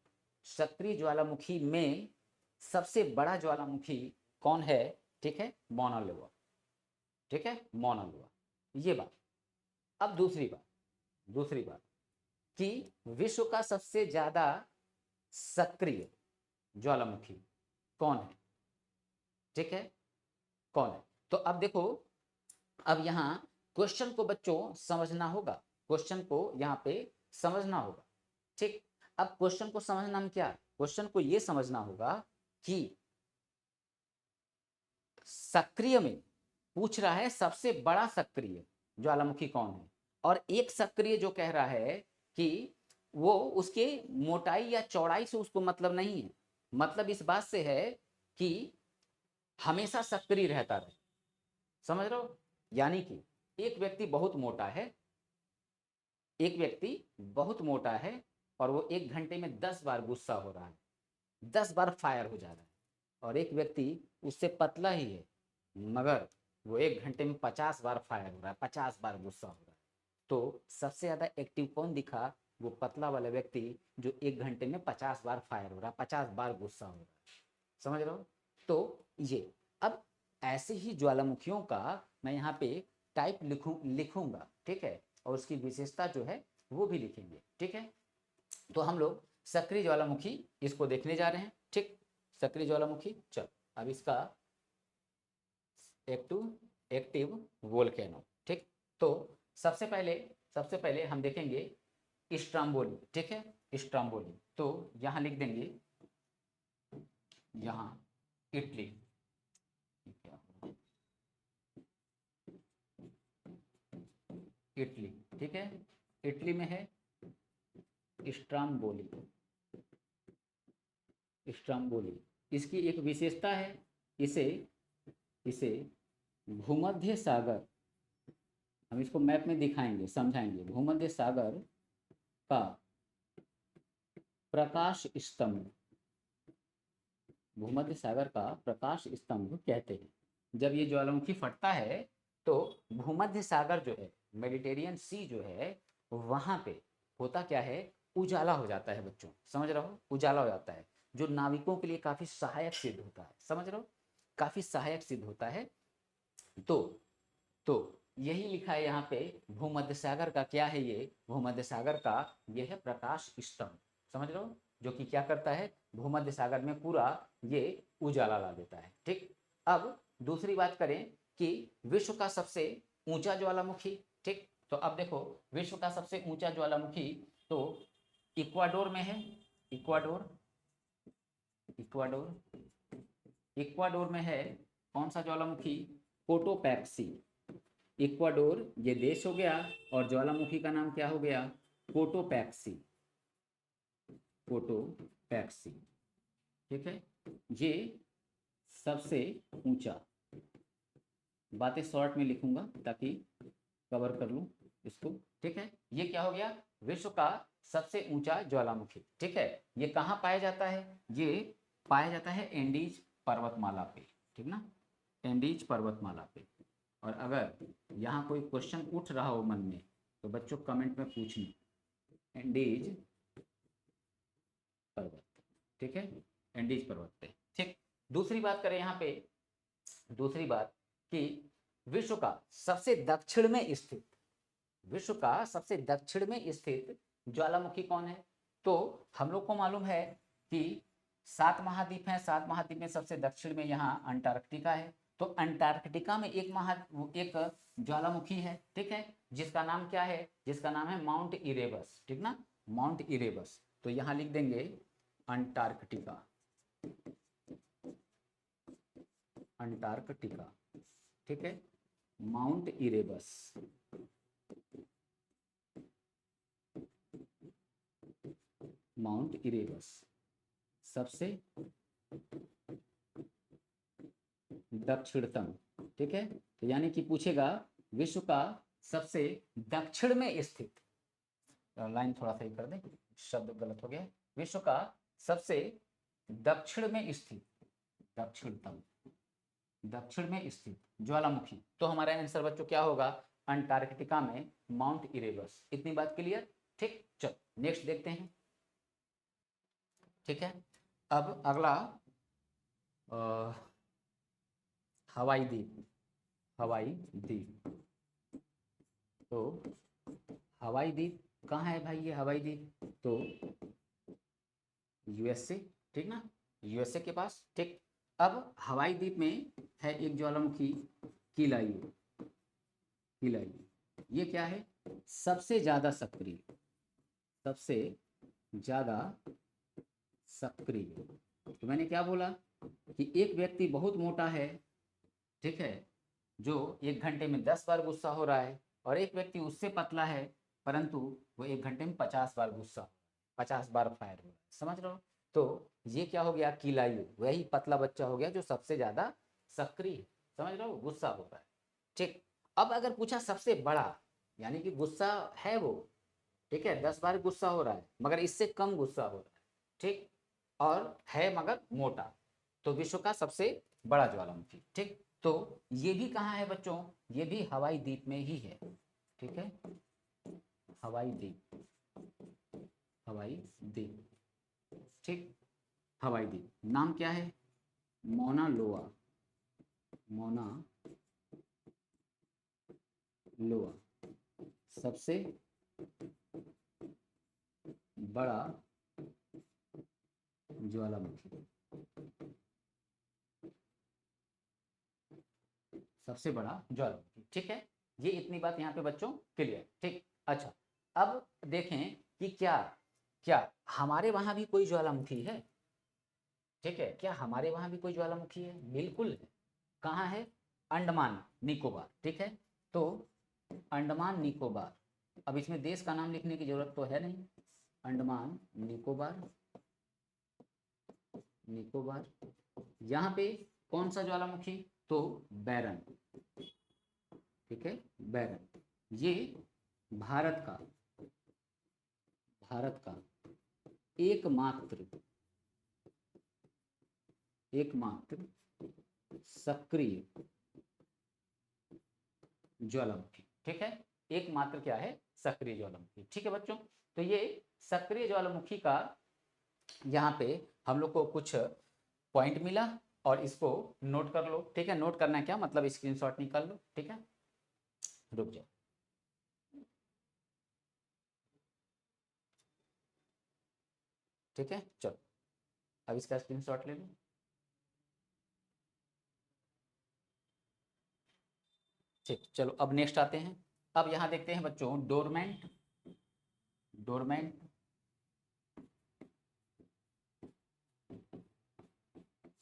सक्रिय ज्वालामुखी में सबसे बड़ा ज्वालामुखी कौन है? ठीक है, मौना लोआ, ठीक है, मौना लोआ, ये बात। अब दूसरी बात कि विश्व का सबसे ज्यादा सक्रिय ज्वालामुखी कौन है? ठीक है, कौन है? तो अब देखो, अब यहां क्वेश्चन को बच्चों समझना होगा, क्वेश्चन को यहां पे समझना होगा, ठीक। अब क्वेश्चन को समझना हम क्या, क्वेश्चन को यह समझना होगा कि सक्रिय में पूछ रहा है सबसे बड़ा सक्रिय ज्वालामुखी कौन है, और एक सक्रिय जो कह रहा है कि वो उसके मोटाई या चौड़ाई से उसको मतलब नहीं है, मतलब इस बात से है कि हमेशा सक्रिय रहता रहे, समझ रहे हो। यानी कि एक व्यक्ति बहुत मोटा है, एक व्यक्ति बहुत मोटा है और वो 1 घंटे में 10 बार गुस्सा हो रहा है, 10 बार फायर हो जा रहा है, और एक व्यक्ति उससे पतला ही है मगर वो 1 घंटे में 50 बार फायर हो रहा है, 50 बार गुस्सा हो रहा है। तो सबसे ज्यादा एक्टिव कौन दिखा? वो पतला वाला व्यक्ति जो 1 घंटे में 50 बार फायर हो रहा है, 50 बार गुस्सा हो रहा है, समझ रहे हो। तो ये, अब ऐसे ही ज्वालामुखियों का मैं यहाँ पे टाइप लिखूंगा, ठीक है, और उसकी विशेषता जो है वो भी लिखेंगे, ठीक है। तो हम लोग सक्रिय ज्वालामुखी इसको देखने जा रहे हैं, ठीक, सक्रिय ज्वालामुखी। चल अब इसका एक्टिव वोल्केनो। ठीक, तो सबसे पहले हम देखेंगे स्ट्रोम्बोली। ठीक है, स्ट्रोम्बोली, तो यहाँ लिख देंगे, यहाँ इटली, इटली, ठीक है, इटली में है स्ट्रोम्बोली। स्ट्रोम्बोली, इसकी एक विशेषता है, इसे इसे भूमध्य सागर, हम इसको मैप में दिखाएंगे, समझाएंगे। भूमध्य सागर का प्रकाश स्तंभ, भूमध्य सागर का प्रकाश स्तंभ कहते हैं। जब ये ज्वालामुखी फटता है तो भूमध्य सागर जो है, मेडिटेरियन सी जो है, वहां पे होता क्या है, उजाला हो जाता है बच्चों, समझ रहे हो, उजाला हो जाता है, जो नाविकों के लिए काफी सहायक सिद्ध होता है, समझ रहे हो, काफी सहायक सिद्ध होता है। तो तो यही लिखा है यहाँ पे, भूमध्य सागर का क्या है, ये भूमध्य सागर का ये है प्रकाश स्तंभ, समझ रहे हो, जो कि क्या करता है, भूमध्य सागर में पूरा ये उजाला ला देता है। ठीक, अब दूसरी बात करें कि विश्व का सबसे ऊंचा ज्वालामुखी। ठीक, तो अब देखो, विश्व का सबसे ऊंचा ज्वालामुखी तो इक्वाडोर में है, इक्वाडोर, इक्वाडोर, इक्वाडोर में है कौन सा ज्वालामुखी, कोटोपैक्सी। इक्वाडोर ये देश हो गया, और ज्वालामुखी का नाम क्या हो गया, कोटोपैक्सी, कोटोपैक्सी। ठीक है, ये सबसे ऊंचा, बातें शॉर्ट में लिखूंगा ताकि कवर कर लूं इसको। ठीक है, ये क्या हो गया, विश्व का सबसे ऊंचा ज्वालामुखी। ठीक है, ये कहाँ पाया जाता है, ये पाया जाता है एंडीज पर्वतमाला पे, ठीक ना, एंडीज पर्वतमाला पे। और अगर यहाँ कोई क्वेश्चन उठ रहा हो मन में तो बच्चों कमेंट में पूछना, एंडीज पर्वत, ठीक है, एंडीज पर्वत पे। ठीक, दूसरी बात करें यहाँ पे, दूसरी बात कि विश्व का सबसे दक्षिण में स्थित, विश्व का सबसे दक्षिण में स्थित ज्वालामुखी कौन है, तो हम लोग को मालूम है कि 7 महाद्वीप हैं, 7 महाद्वीप में सबसे दक्षिण में यहाँ अंटार्कटिका है। तो अंटार्कटिका में एक ज्वालामुखी है, ठीक है, जिसका नाम क्या है, जिसका नाम है माउंट इरेबस, ठीक ना, माउंट इरेबस। तो यहाँ लिख देंगे अंटार्कटिका, अंटार्कटिका, ठीक है, माउंट इरेबस, माउंट इरेबस सबसे दक्षिणतम। ठीक है, तो यानी कि पूछेगा विश्व का सबसे दक्षिण में स्थित, लाइन थोड़ा सही कर दें, शब्द गलत हो गया, विश्व का सबसे दक्षिण में स्थित, दक्षिणतम, दक्षिण में स्थित ज्वालामुखी, तो हमारा आंसर बच्चों क्या होगा, अंटार्कटिका में माउंट इरेबस। इतनी बात क्लियर। ठीक, चलो नेक्स्ट देखते हैं। ठीक है, अब अगला हवाई द्वीप, हवाई द्वीप, तो हवाई द्वीप कहाँ है भाई, ये हवाई द्वीप तो यूएसए, ठीक ना, यूएसए के पास। ठीक, अब हवाई द्वीप में है एक ज्वालामुखी किलायू, किलायू, ये क्या है, सबसे ज्यादा सक्रिय, सबसे ज्यादा सक्रिय। तो मैंने क्या बोला कि एक व्यक्ति बहुत मोटा है, ठीक है, जो 1 घंटे में 10 बार गुस्सा हो रहा है, और एक व्यक्ति उससे पतला है परंतु वो 1 घंटे में 50 बार गुस्सा, 50 बार फायर हो रहा है, समझ रहे हो। तो ये क्या हो गया, किलायु, वही पतला बच्चा हो गया जो सबसे ज्यादा सक्रिय है, समझ रहे हो, गुस्सा हो रहा है। ठीक, अब अगर पूछा सबसे बड़ा, यानी कि गुस्सा है वो, ठीक है, 10 बार गुस्सा हो रहा है मगर इससे कम गुस्सा हो रहा है, ठीक, और है मगर मोटा, तो विश्व का सबसे बड़ा ज्वालामुखी। ठीक, तो ये भी कहाँ है बच्चों, ये भी हवाई द्वीप में ही है, ठीक है, हवाई द्वीप, हवाई द्वीप, ठीक, हवाई द्वीप, नाम क्या है, मोना लोआ, मोना लोआ, सबसे बड़ा ज्वालामुखी, सबसे बड़ा ज्वालामुखी। ठीक है, ये इतनी बात यहाँ पे बच्चों क्लियर। ठीक, अच्छा अब देखें कि क्या क्या हमारे वहां भी कोई ज्वालामुखी है? ठीक है, क्या हमारे वहां भी कोई ज्वालामुखी है? बिल्कुल है। कहाँ है? अंडमान निकोबार। ठीक है, तो अंडमान निकोबार, अब इसमें देश का नाम लिखने की जरूरत तो है नहीं। अंडमान निकोबार, निकोबार, यहाँ पे कौन सा ज्वालामुखी? तो बैरन। ठीक है, बैरन, ये भारत का, भारत का एकमात्र, एकमात्र सक्रिय ज्वालामुखी। ठीक है, एकमात्र क्या है? सक्रिय ज्वालामुखी। ठीक है बच्चों, तो ये सक्रिय ज्वालामुखी का यहाँ पे हम लोग को कुछ पॉइंट मिला और इसको नोट कर लो। ठीक है, नोट करना है क्या मतलब स्क्रीनशॉट निकाल लो। ठीक है, रुक जाओ। ठीक है, चलो अब इसका स्क्रीनशॉट ले लो। ठीक, चलो अब नेक्स्ट आते हैं। अब यहाँ देखते हैं बच्चों डोरमेंट, डोरमेंट,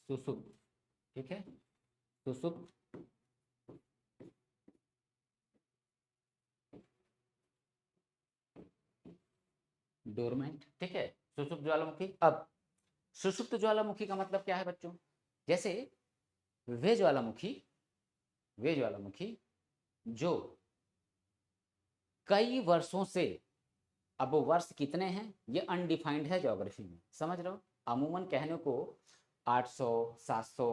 सुसुप्त। ठीक है, सुसुप्त, डोरमेंट। ठीक है, सुसुप्त ज्वालामुखी। अब सुसुप्त ज्वालामुखी का मतलब क्या है बच्चों? जैसे वे ज्वालामुखी, वे ज्वालामुखी जो कई वर्षों से, अब वो वर्ष कितने हैं ये अनडिफाइंड है ज्योग्राफी में, समझ रहे हो? अमूमन कहने को 800 700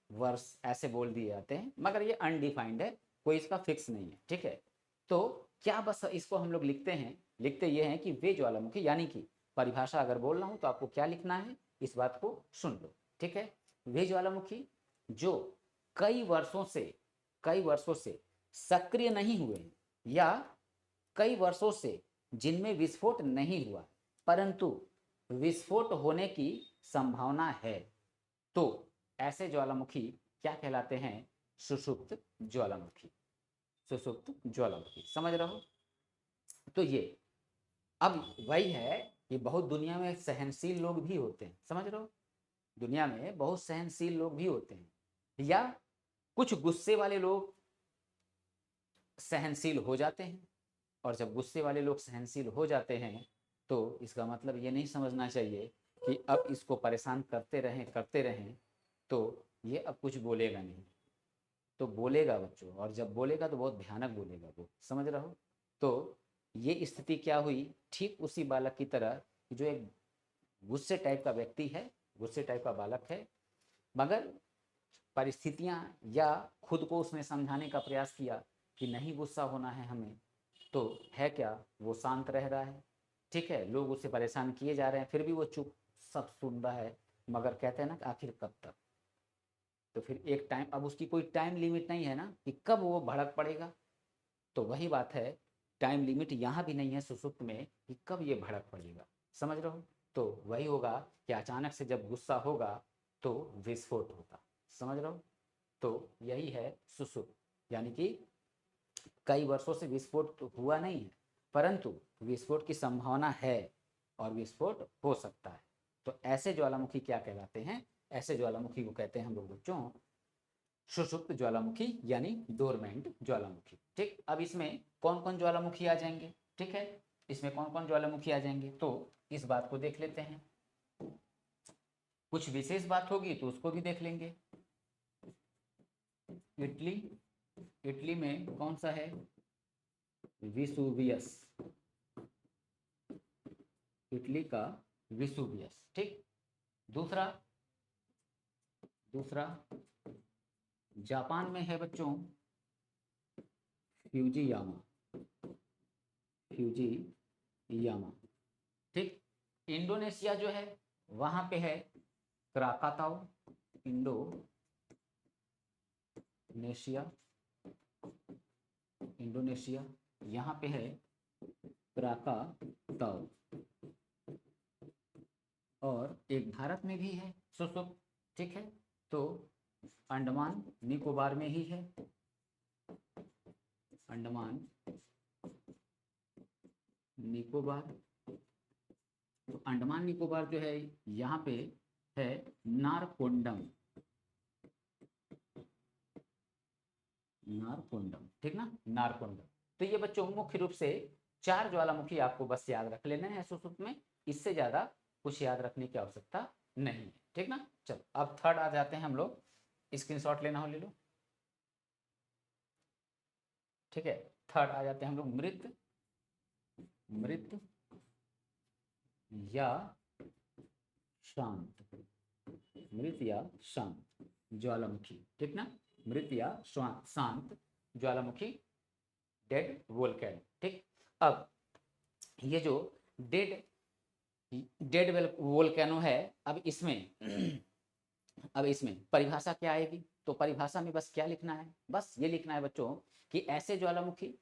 वर्ष ऐसे बोल दिए जाते हैं, मगर ये अनडिफाइंड है, कोई इसका फिक्स नहीं है। ठीक है, तो क्या बस इसको हम लोग लिखते हैं, लिखते ये हैं कि वे ज्वालामुखी, यानी कि परिभाषा अगर बोल रहा हूँ तो आपको क्या लिखना है इस बात को सुन लो। ठीक है, वे ज्वालामुखी जो कई वर्षों से, कई वर्षों से सक्रिय नहीं हुए हैं, या कई वर्षों से जिनमें विस्फोट नहीं हुआ परंतु विस्फोट होने की संभावना है, तो ऐसे ज्वालामुखी क्या कहलाते हैं? सुषुप्त ज्वालामुखी, सुषुप्त ज्वालामुखी। समझ रहे हो? तो ये अब वही है कि बहुत दुनिया में सहनशील लोग भी होते हैं, समझ रहे हो? दुनिया में बहुत सहनशील लोग भी होते हैं, या कुछ गुस्से वाले लोग सहनशील हो जाते हैं, और जब गुस्से वाले लोग सहनशील हो जाते हैं तो इसका मतलब ये नहीं समझना चाहिए कि अब इसको परेशान करते रहें तो ये अब कुछ बोलेगा नहीं। तो बोलेगा बच्चों, और जब बोलेगा तो बहुत भयानक बोलेगा वो, समझ रहे हो? तो ये स्थिति क्या हुई? ठीक उसी बालक की तरह जो एक गुस्से टाइप का व्यक्ति है, गुस्से टाइप का बालक है, मगर परिस्थितियां या खुद को उसने समझाने का प्रयास किया कि नहीं गुस्सा होना है हमें, तो है क्या, वो शांत रह रहा है। ठीक है, लोग उसे परेशान किए जा रहे हैं फिर भी वो चुप, सब सुन रहा है, मगर कहते हैं ना कि आखिर कब तक? तो फिर एक टाइम, अब उसकी कोई टाइम लिमिट नहीं है ना कि कब वो भड़क पड़ेगा। तो वही बात है, टाइम लिमिट यहाँ भी नहीं है सुसुप्त में कि कब ये भड़क पड़ेगा, समझ रहे हो? तो वही होगा कि अचानक से जब गुस्सा होगा तो विस्फोट होगा, समझ रहे हो? तो यही है सुसुप्त, यानी कि कई वर्षों से विस्फोट तो हुआ नहीं है परंतु विस्फोट की संभावना है और विस्फोट हो सकता है। तो ऐसे ज्वालामुखी क्या कहलाते हैं? ऐसे ज्वालामुखी को कहते हैं हम लोग बच्चों सुषुप्त ज्वालामुखी, यानी डोरमेंट ज्वालामुखी। ठीक, अब इसमें कौन कौन ज्वालामुखी आ जाएंगे? ठीक है, इसमें कौन कौन ज्वालामुखी आ जाएंगे तो इस बात को देख लेते हैं। कुछ विशेष बात होगी तो उसको भी देख लेंगे। इटली, इटली में कौन सा है? विसुवियस, इटली का विसुवियस। ठीक, दूसरा, दूसरा जापान में है बच्चों फ्यूजियामा, फ्यूजियामा। ठीक, इंडोनेशिया जो है वहां पे है क्राकाताओ, इंडोनेशिया, इंडोनेशिया यहाँ पे है क्राकाताओ, और एक भारत में भी है सुसुप्त। ठीक है, तो अंडमान निकोबार में ही है, अंडमान निकोबार। तो अंडमान निकोबार जो है यहाँ पे है नारकोंडम, नारकोंडम, ठीक ना, नारकोंडम। तो ये बच्चों मुख्य रूप से 4 ज्वालामुखी आपको बस याद रख लेने हैं सुसुप में, इससे ज्यादा कुछ याद रखने की आवश्यकता नहीं है, ठीक ना। चलो अब थर्ड आ जाते हैं हम लोग, स्क्रीनशॉट लेना हो ले लो, ठीक है। थर्ड आ जाते हैं हम लोग, मृत, मृत या शांत, मृत या शांत ज्वालामुखी, ठीक ना, मृत या शांत ज्वालामुखी, डेड वोल्केनो, ठीक। अब ये जो डेड डेड वोल्केनो है, अब इसमें अब इसमें परिभाषा क्या आएगी, तो परिभाषा में बस क्या लिखना है, बस ये लिखना है बच्चों कि ऐसे ज्वालामुखी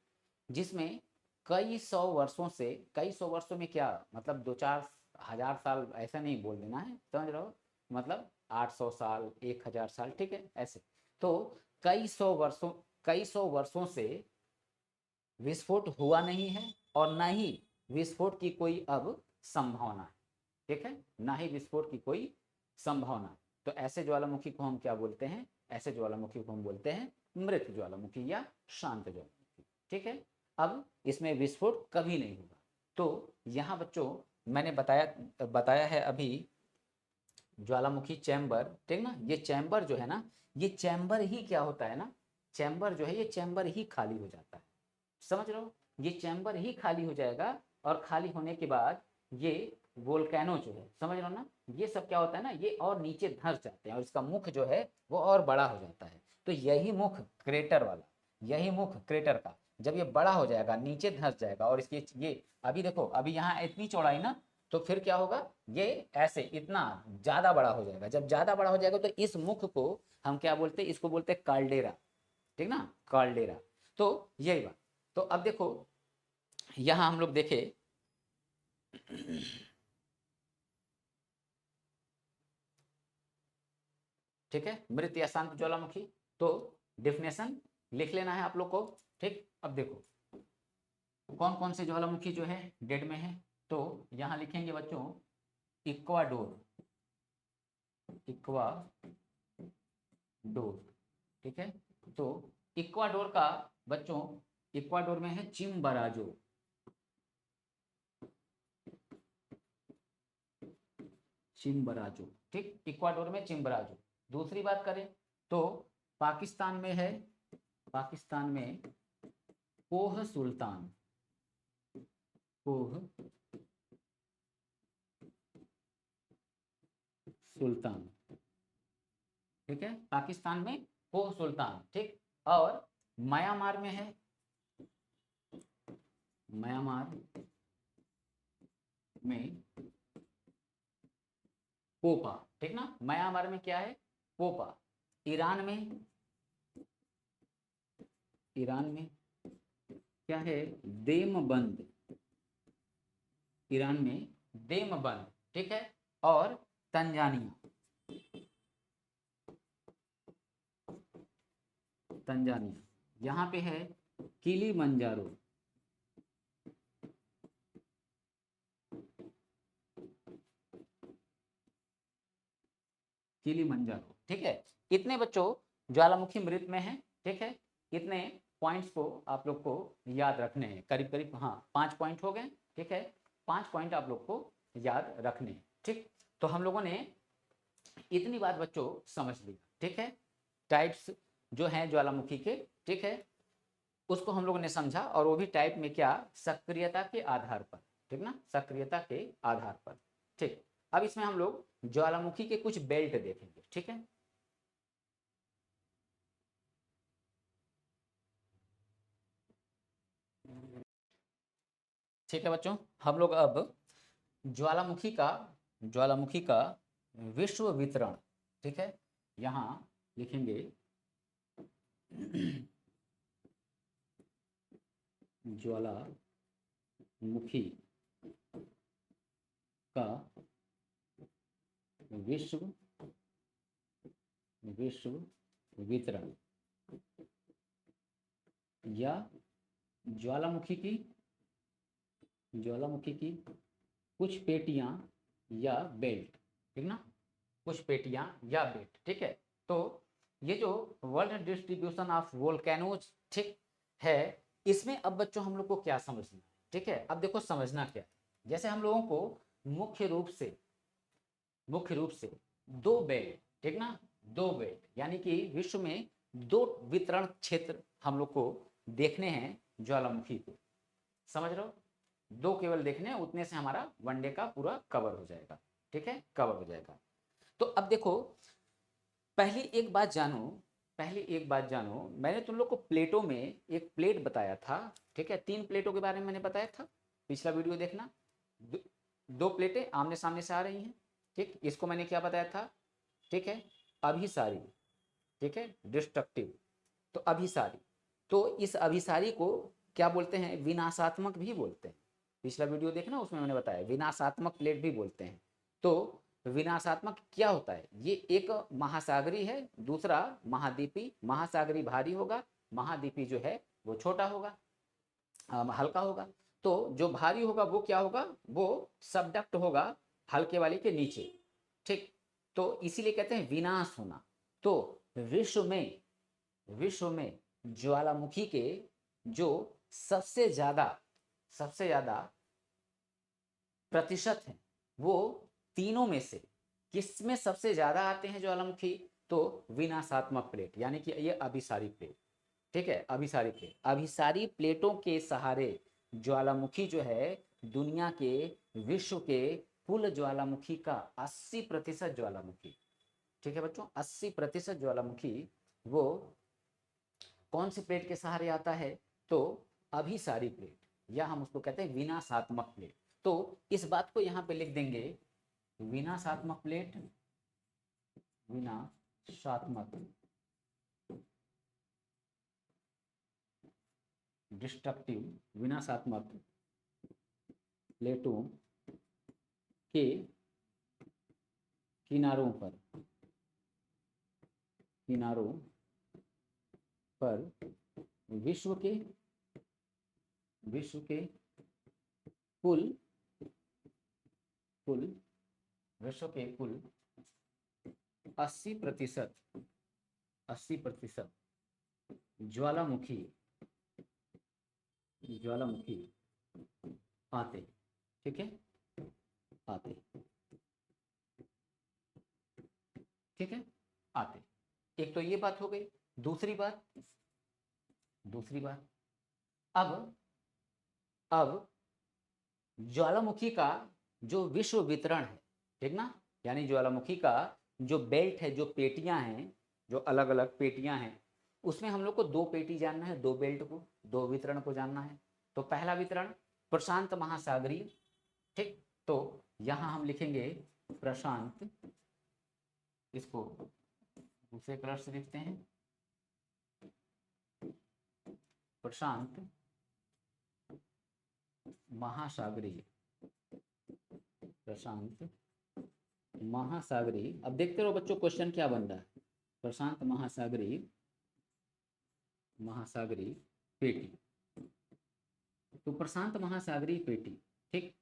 जिसमें कई सौ वर्षों से, कई सौ वर्षों में क्या मतलब 2-4 हजार साल ऐसा नहीं बोल देना है, समझ रहे हो, मतलब 800 साल, 1000 साल, ठीक है, ऐसे। तो कई सौ वर्षों से विस्फोट हुआ नहीं है और ना ही विस्फोट की कोई अब संभावना है, ठीक है, ना ही विस्फोट की कोई संभावना। तो ऐसे ज्वालामुखी को हम क्या बोलते हैं, ऐसे ज्वालामुखी को हम बोलते हैं मृत ज्वालामुखी या शांत ज्वालामुखी, ठीक है। अब इसमें विस्फोट कभी नहीं होगा। तो यहाँ बच्चों मैंने बताया है अभी ज्वालामुखी चैम्बर, ठीक ना, ये चैम्बर जो है ना, ये चैम्बर ही क्या होता है ना, चैम्बर जो है ये चैम्बर ही खाली हो जाता है, समझ रहे हो, ये चैम्बर ही खाली हो जाएगा और खाली होने के बाद ये वोल्केनो जो है, समझ रहे हो ना, ये सब क्या होता है ना, ये और नीचे धंस जाते हैं और इसका मुख जो है वो और बड़ा हो जाता है। तो यही मुख क्रेटर वाला, यही मुख क्रेटर का जब ये बड़ा हो जाएगा, नीचे धंस जाएगा और इसके ये अभी देखो, अभी यहाँ इतनी चौड़ाई ना, तो फिर क्या होगा, ये ऐसे इतना ज्यादा बड़ा हो जाएगा। जब ज्यादा बड़ा हो जाएगा तो इस मुख को हम क्या बोलते हैं, इसको बोलते हैं कार्डेरा, ठीक ना, कार्डेरा। तो यही बात। तो अब देखो यहां हम लोग देखे, ठीक है, मृत या शांत ज्वालामुखी, तो डेफिनेशन लिख लेना है आप लोग को, ठीक। अब देखो कौन कौन से ज्वालामुखी जो है डेड में है, तो यहां लिखेंगे बच्चों इक्वाडोर, इक्वाडोर, ठीक है। तो इक्वाडोर का बच्चों, इक्वाडोर में है चिम्बराजो, चिम्बराजो, ठीक, इक्वाडोर में चिम्बराजो। दूसरी बात करें तो पाकिस्तान में है, पाकिस्तान में कोह सुल्तान, कोह सुल्तान, ठीक है, पाकिस्तान में कोह सुल्तान, ठीक। और म्यांमार में है, म्यांमार में पोपा, ठीक ना, म्यांमार में क्या है, पोपा। ईरान में, ईरान में क्या है, देमबंद, ईरान में देमबंद, ठीक है। और तंजानिया, तंजानिया यहाँ पे है किलीमंजारो, किलीमंजारो, ठीक है। इतने बच्चों ज्वालामुखी मृत में है, ठीक है। इतने पॉइंट्स को आप लोग को याद रखने हैं, करीब करीब, हाँ 5 पॉइंट हो गए, ठीक है। 5 पॉइंट आप लोग को याद रखने हैं, ठीक। तो हम लोगों ने इतनी बात बच्चों समझ ली, ठीक है, टाइप्स जो हैं ज्वालामुखी के, ठीक है, उसको हम लोगों ने समझा, और वो भी टाइप में क्या, सक्रियता के आधार पर, ठीक ना, सक्रियता के आधार पर, ठीक। अब इसमें हम लोग ज्वालामुखी के कुछ बेल्ट देखेंगे, ठीक है। ठीक है बच्चों, हम लोग अब ज्वालामुखी का, ज्वालामुखी का विश्व वितरण, ठीक है, यहाँ लिखेंगे ज्वालामुखी का विश्व, विश्व वितरण या ज्वालामुखी की कुछ पेटियां या बेल्ट, ठीक ना, कुछ पेटियां या बेल्ट, ठीक है। तो ये जो वर्ल्ड डिस्ट्रीब्यूशन ऑफ वोल्केनोज, ठीक है, इसमें अब बच्चों हम लोग को क्या समझना है, ठीक है। अब देखो समझना क्या, जैसे हम लोगों को मुख्य रूप से दो बेल्ट, ठीक ना, दो बेल्ट, यानी कि विश्व में दो वितरण क्षेत्र हम लोग को देखने हैं ज्वालामुखी को, समझ रहे हो, दो केवल देखने हैं, उतने से हमारा वनडे का पूरा कवर हो जाएगा, ठीक है, कवर हो जाएगा। तो अब देखो पहली एक बात जानो, मैंने तुम लोग को प्लेटों में एक प्लेट बताया था, ठीक है, 3 प्लेटों के बारे में मैंने बताया था, पिछला वीडियो देखना। दो प्लेटें आमने सामने से आ रही हैं, ठीक, इसको मैंने क्या बताया था, ठीक है, अभिसारी, ठीक है, डिस्ट्रक्टिव, तो अभिसारी, तो इस अभिसारी को क्या बोलते हैं, विनाशात्मक भी बोलते हैं, पिछला वीडियो देखना, उसमें मैंने बताया विनाशात्मक प्लेट भी बोलते हैं। तो विनाशात्मक क्या होता है, ये एक महासागरी है, दूसरा महाद्वीपी, महासागरी भारी होगा, महाद्वीपी जो है वो छोटा होगा, हल्का होगा। तो जो भारी होगा वो क्या होगा, वो सबडक्ट होगा हल्के वाले के नीचे, ठीक, तो इसीलिए कहते हैं विनाश होना। तो विश्व में ज्वालामुखी के जो सबसे ज्यादा प्रतिशत है, वो तीनों में से किसमें सबसे ज्यादा आते हैं ज्वालामुखी, तो विनाशात्मक प्लेट, यानी कि ये अभिसारी प्लेट, ठीक है, अभिसारी प्लेटों के सहारे ज्वालामुखी जो है दुनिया के, विश्व के कुल ज्वालामुखी का 80% ज्वालामुखी, ठीक है बच्चों, 80% ज्वालामुखी वो कौन सी प्लेट के सहारे आता है, तो अभिसारी प्लेट, या हम उसको कहते हैं विनाशात्मक प्लेट। तो इस बात को यहाँ पे लिख देंगे, विनाशात्मक प्लेट, विनाशात्मक, डिस्ट्रक्टिव, विनाशात्मक प्लेटों के किनारों पर विश्व के कुल 80% ज्वालामुखी आते, ठीक है, आते, ठीक है, आते। एक तो ये बात हो गई। दूसरी बात अब ज्वालामुखी का जो विश्व वितरण है, ठीक ना, यानी ज्वालामुखी का जो बेल्ट है, जो पेटियां हैं, जो अलग अलग पेटियां हैं, उसमें हम लोग को दो पेटी जानना है, दो बेल्ट को, दो वितरण को जानना है। तो पहला वितरण प्रशांत महासागरीय, ठीक, तो यहां हम लिखेंगे प्रशांत, इसको दूसरे कलर से लिखते हैं, प्रशांत महासागरीय, प्रशांत महासागरीय। अब देखते रहो बच्चों क्वेश्चन क्या बन रहा है, प्रशांत महासागरीय पेटी, तो प्रशांत महासागरीय पेटी, ठीक,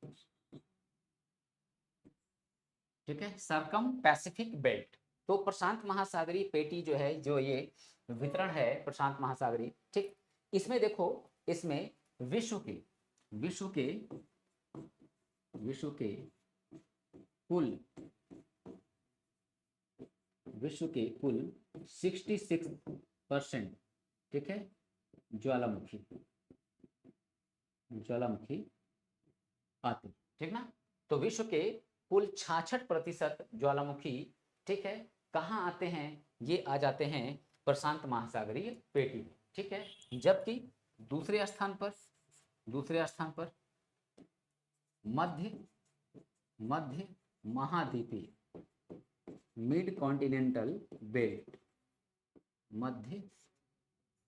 ठीक है, सरकम पैसिफिक बेल्ट, तो प्रशांत महासागरीय पेटी जो है, जो ये वितरण है प्रशांत महासागरीय, ठीक, इसमें देखो, इसमें विश्व के कुल 66%, ठीक है, ज्वालामुखी आते, ठीक ना। तो विश्व के कुल 66% ज्वालामुखी, ठीक है, कहाँ आते हैं, ये आ जाते हैं प्रशांत महासागरीय पेटी में, ठीक है। जबकि दूसरे स्थान पर मध्य महाद्वीपीय, मिड कॉन्टिनेंटल बेल्ट, मध्य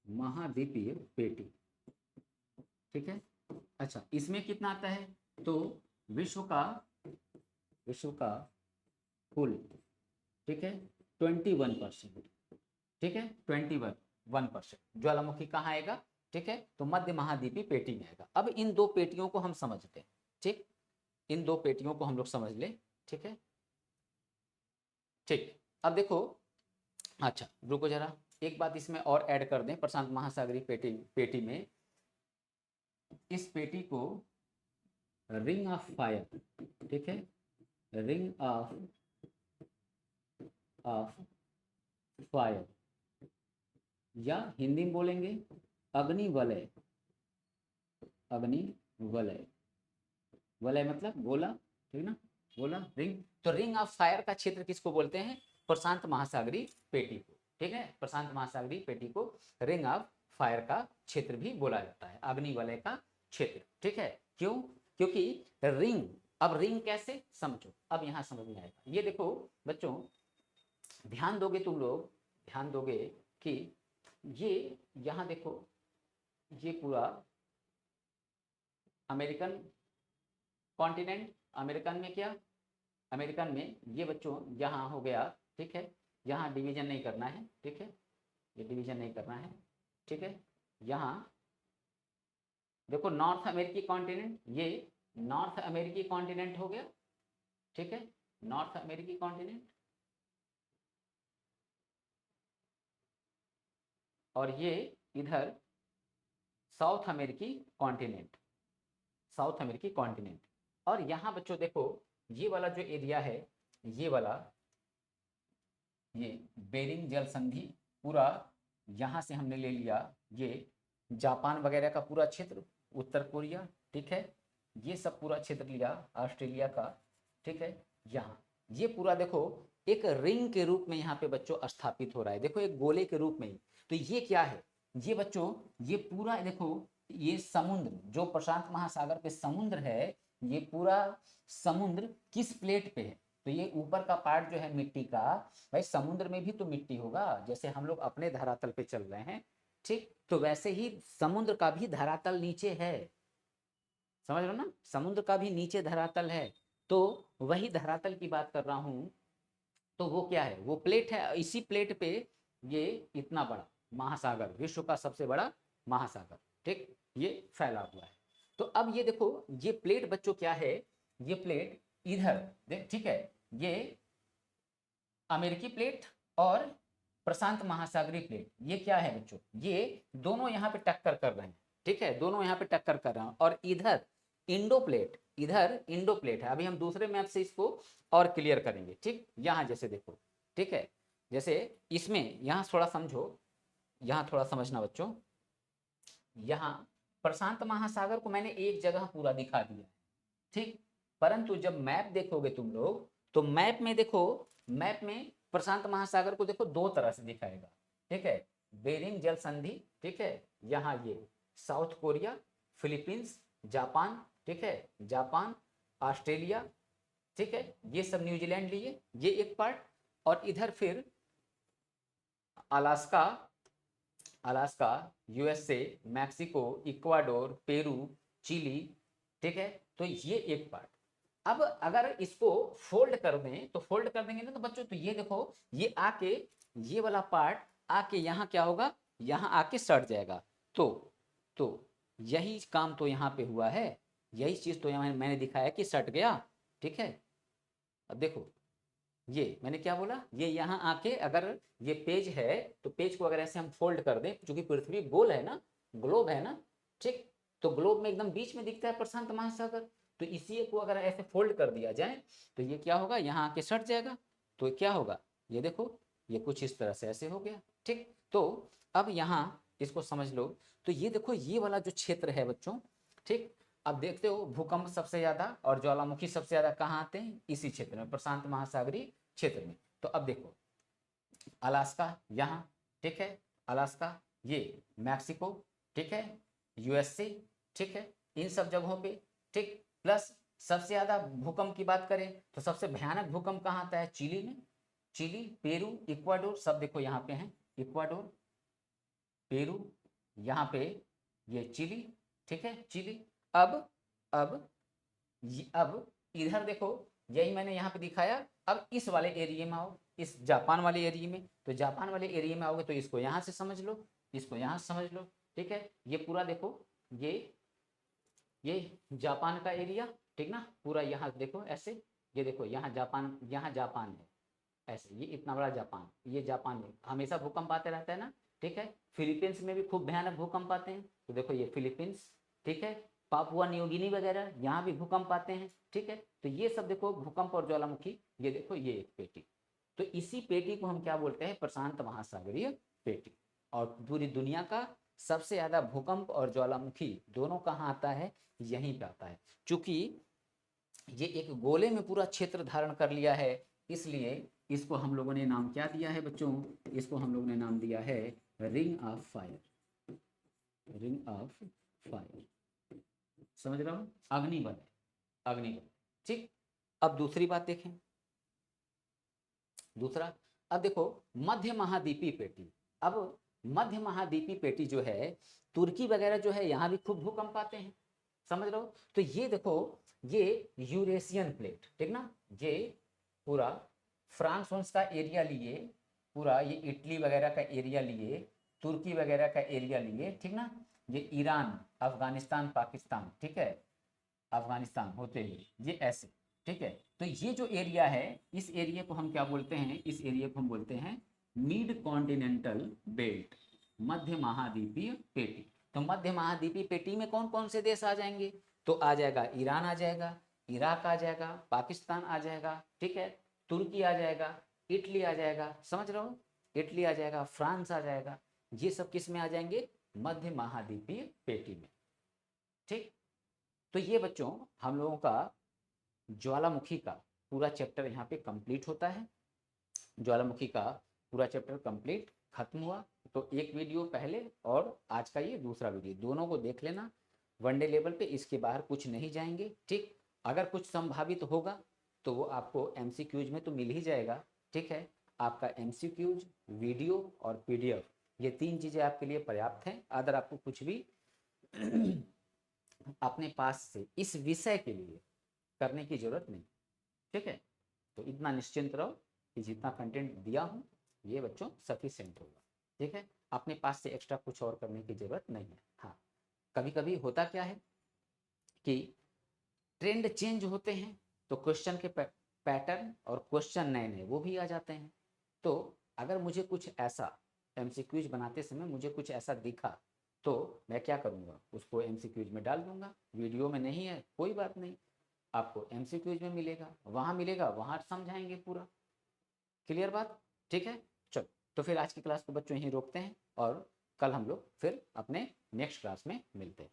महाद्वीपीय पेटी, ठीक है। अच्छा, इसमें कितना आता है, तो विश्व का कुल, ठीक है, 21%, ठीक है, 21% ज्वालामुखी कहाँ आएगा, ठीक है, तो मध्य महाद्वीपीय पेटी में आएगा। अब इन दो पेटियों को हम समझ लें, ठीक, इन दो पेटियों को हम लोग समझ लें, ठीक है, ठीक। अब देखो, अच्छा रुको जरा, एक बात इसमें और ऐड कर दें, प्रशांत महासागरीय पेटी में इस पेटी को रिंग ऑफ फायर, ठीक है, रिंग ऑफ फायर, या हिंदी में बोलेंगे अग्नि वलय, अग्नि वलय, वलय मतलब गोला, ठीक ना, गोला, रिंग। तो रिंग ऑफ फायर का क्षेत्र किसको बोलते हैं? प्रशांत महासागरीय पेटी को, ठीक है, प्रशांत महासागरीय पेटी को रिंग ऑफ फायर का क्षेत्र भी बोला जाता है, अग्नि वलय का क्षेत्र, ठीक है। क्यों? क्योंकि रिंग, अब रिंग कैसे समझो, अब यहां समझ में आएगा। ये देखो बच्चों, ध्यान दोगे तुम लोग, ध्यान दोगे कि ये यहां देखो, ये पूरा अमेरिकन कॉन्टिनेंट, अमेरिकन में क्या, अमेरिकन में ये बच्चों यहाँ हो गया, ठीक है, यहाँ डिवीजन नहीं करना है, ठीक है, ये डिवीजन नहीं करना है, ठीक है। यहाँ देखो नॉर्थ अमेरिकी कॉन्टिनेंट, ये नॉर्थ अमेरिकी कॉन्टिनेंट हो गया, ठीक है, नॉर्थ अमेरिकी कॉन्टिनेंट, और ये इधर साउथ अमेरिकी कॉन्टिनेंट, साउथ अमेरिकी कॉन्टिनेंट। और यहाँ बच्चों देखो, ये वाला जो एरिया है, ये वाला, ये बेरिंग जल संधि पूरा यहाँ से हमने ले लिया, ये जापान वगैरह का पूरा क्षेत्र, उत्तर कोरिया, ठीक है, ये सब पूरा क्षेत्र लिया ऑस्ट्रेलिया का, ठीक है। यहाँ ये पूरा देखो एक रिंग के रूप में यहाँ पे बच्चों स्थापित हो रहा है, देखो एक गोले के रूप में ही। तो ये क्या है, ये बच्चों, ये पूरा देखो, ये समुद्र जो प्रशांत महासागर पे समुद्र है, ये पूरा समुद्र किस प्लेट पे है? तो ये ऊपर का पार्ट जो है मिट्टी का, भाई समुद्र में भी तो मिट्टी होगा, जैसे हम लोग अपने धरातल पे चल रहे हैं, ठीक, तो वैसे ही समुद्र का भी धरातल नीचे है, समझ लो ना, समुद्र का भी नीचे धरातल है। तो वही धरातल की बात कर रहा हूं, तो वो क्या है, वो प्लेट है, इसी प्लेट पे ये इतना बड़ा महासागर, विश्व का सबसे बड़ा महासागर, ठीक, ये फैला हुआ है। तो अब ये देखो, ये प्लेट बच्चों क्या है, ये प्लेट इधर देख, ठीक है, ये अमेरिकी प्लेट और प्रशांत महासागरीय प्लेट, ये क्या है बच्चों, ये दोनों यहाँ पे टक्कर कर रहे हैं, ठीक है, दोनों यहाँ पे टक्कर कर रहे हैं। और इधर इंडो प्लेट, इधर इंडो प्लेट है। अभी हम दूसरे मैप से इसको और क्लियर करेंगे, ठीक, यहाँ जैसे देखो, ठीक है, जैसे इसमें यहाँ थोड़ा समझो, यहाँ थोड़ा समझना बच्चों, यहाँ प्रशांत महासागर को मैंने एक जगह पूरा दिखा दिया, ठीक, परंतु जब मैप देखोगे तुम लोग, तो मैप में देखो, मैप में प्रशांत महासागर को देखो दो तरह से दिखाएगा, ठीक है, बेरिंग जल संधि, ठीक है, यहाँ ये साउथ कोरिया, फिलीपींस, जापान, ठीक है, जापान, ऑस्ट्रेलिया, ठीक है, ये सब न्यूजीलैंड लिए, ये एक पार्ट, और इधर फिर Alaska, Alaska, USA, Mexico, Ecuador, Peru, Chile, ठीक है, तो ये एक पार्ट। अब अगर इसको फोल्ड कर दें, तो फोल्ड कर देंगे ना तो बच्चों, तो ये देखो, ये आके, ये वाला पार्ट आके यहाँ क्या होगा, यहाँ आके सट जाएगा। तो यही काम तो यहाँ पे हुआ है, यही चीज तो यहाँ मैंने दिखाया कि सट गया, ठीक है। अब देखो, ये मैंने क्या बोला, ये यहाँ आके अगर ये पेज है, तो पेज को अगर ऐसे हम फोल्ड कर दें, क्योंकि पृथ्वी गोल है ना, ग्लोब है ना, ठीक, तो ग्लोब में एकदम बीच में दिखता है प्रशांत महासागर, तो इसी को अगर ऐसे फोल्ड कर दिया जाए, तो ये क्या होगा, यहाँ आके सट जाएगा। तो क्या होगा, ये देखो, ये कुछ इस तरह से ऐसे हो गया, ठीक। तो अब यहाँ इसको समझ लो, तो ये देखो, ये वाला जो क्षेत्र है बच्चों, ठीक, अब देखते हो भूकंप सबसे ज्यादा और ज्वालामुखी सबसे ज्यादा कहाँ आते हैं, इसी क्षेत्र में, प्रशांत महासागरीय क्षेत्र में। तो अब देखो, अलास्का यहाँ, ठीक है, अलास्का, ये मैक्सिको, ठीक है, यूएसए, ठीक है, इन सब जगहों पे, ठीक, प्लस सबसे ज्यादा भूकंप की बात करें तो सबसे भयानक भूकंप कहाँ आता है, चिली में, चिली, पेरू, इक्वाडोर, सब देखो यहाँ पे हैं, इक्वाडोर, पेरू, यहाँ पे ये चिली, ठीक है, चिली। अब अब इधर देखो, यही मैंने यहाँ पे दिखाया। अब इस वाले एरिया में आओ, इस जापान वाले एरिया में, तो जापान वाले एरिया में आओगे तो इसको यहाँ से समझ लो, इसको यहाँ से समझ लो, ठीक है। ये पूरा देखो, ये जापान का एरिया, ठीक ना, पूरा यहाँ देखो ऐसे, ये देखो यहाँ जापान है ऐसे, ये इतना बड़ा जापान, ये जापान में हमेशा भूकंप आते रहता है ना, ठीक है। फिलीपींस में भी खूब भयानक भूकंप आते हैं, तो देखो ये फिलीपींस, ठीक है। पापुआ न्यू गिनी वगैरह, यहाँ भी भूकंप आते हैं, ठीक है। तो ये सब देखो भूकंप और ज्वालामुखी, ये देखो ये एक पेटी, तो इसी पेटी को हम क्या बोलते हैं, प्रशांत महासागरीय पेटी। और पूरी दुनिया का सबसे ज्यादा भूकंप और ज्वालामुखी दोनों कहाँ आता है, यहीं पे आता है। चूंकि ये एक गोले में पूरा क्षेत्र धारण कर लिया है, इसलिए इसको हम लोगों ने नाम क्या दिया है बच्चों, इसको हम लोगों ने नाम दिया है ring of fire, ring of fire, समझ रहा हूँ, अग्निवलय, अग्निवलय, ठीक। अब दूसरी बात देखें, दूसरा, अब देखो मध्य महाद्वीपीय पेटी। अब मध्य महाद्वीपीय पेटी जो है, तुर्की वगैरह जो है, यहाँ भी खूब भूकंप आते हैं, समझ रहे हो। तो ये देखो, ये यूरेशियन प्लेट, ठीक ना, ये पूरा फ्रांस वंश का एरिया लिए, पूरा ये इटली वगैरह का एरिया लिए, तुर्की वगैरह का एरिया लिए, ठीक ना, ये ईरान, अफगानिस्तान, पाकिस्तान, ठीक है, अफगानिस्तान होते हुए ये ऐसे, ठीक है। तो ये जो एरिया है, इस एरिया को हम क्या बोलते हैं, इस एरिया को हम बोलते हैं मिड कॉन्टिनेंटल बेल्ट, मध्य महाद्वीपीय पेटी। तो मध्य महाद्वीपीय पेटी में कौन कौन से देश आ जाएंगे, तो आ जाएगा ईरान, आ जाएगा इराक, आ जाएगा पाकिस्तान, आ जाएगा, ठीक है, तुर्की आ जाएगा, इटली आ जाएगा, समझ रहे हो, इटली आ जाएगा, फ्रांस आ जाएगा, ये सब किस में आ जाएंगे, मध्य महाद्वीपीय पेटी में, ठीक। तो ये बच्चों हम लोगों का ज्वालामुखी का पूरा चैप्टर यहाँ पे कंप्लीट होता है, ज्वालामुखी का पूरा चैप्टर कंप्लीट खत्म हुआ। तो एक वीडियो पहले और आज का ये दूसरा वीडियो, दोनों को देख लेना वनडे लेवल पे, इसके बाहर कुछ नहीं जाएंगे, ठीक। अगर कुछ संभावित होगा तो वो आपको एमसीक्यूज में तो मिल ही जाएगा, ठीक है। आपका एमसीक्यूज, वीडियो और पीडीएफ, ये 3 चीज़ें आपके लिए पर्याप्त हैं। अगर आपको कुछ भी अपने पास से इस विषय के लिए करने की जरूरत नहीं, ठीक है। तो इतना निश्चिंत रहो कि जितना कंटेंट दिया हूँ ये बच्चों सफिशिएंट होगा, ठीक है। अपने पास से एक्स्ट्रा कुछ और करने की जरूरत नहीं है। हाँ, कभी कभी होता क्या है कि ट्रेंड चेंज होते हैं, तो क्वेश्चन के पैटर्न और क्वेश्चन नए नए वो भी आ जाते हैं। तो अगर मुझे कुछ ऐसा एमसीक्यूज बनाते समय मुझे कुछ ऐसा दिखा, तो मैं क्या करूँगा, उसको एमसीक्यूज में डाल दूंगा। वीडियो में नहीं है कोई बात नहीं, आपको एमसीक्यूज में मिलेगा, वहाँ मिलेगा, वहाँ समझाएंगे पूरा। क्लियर बात, ठीक है। चलो, तो फिर आज की क्लास को बच्चों यहीं रोकते हैं और कल हम लोग फिर अपने नेक्स्ट क्लास में मिलते हैं।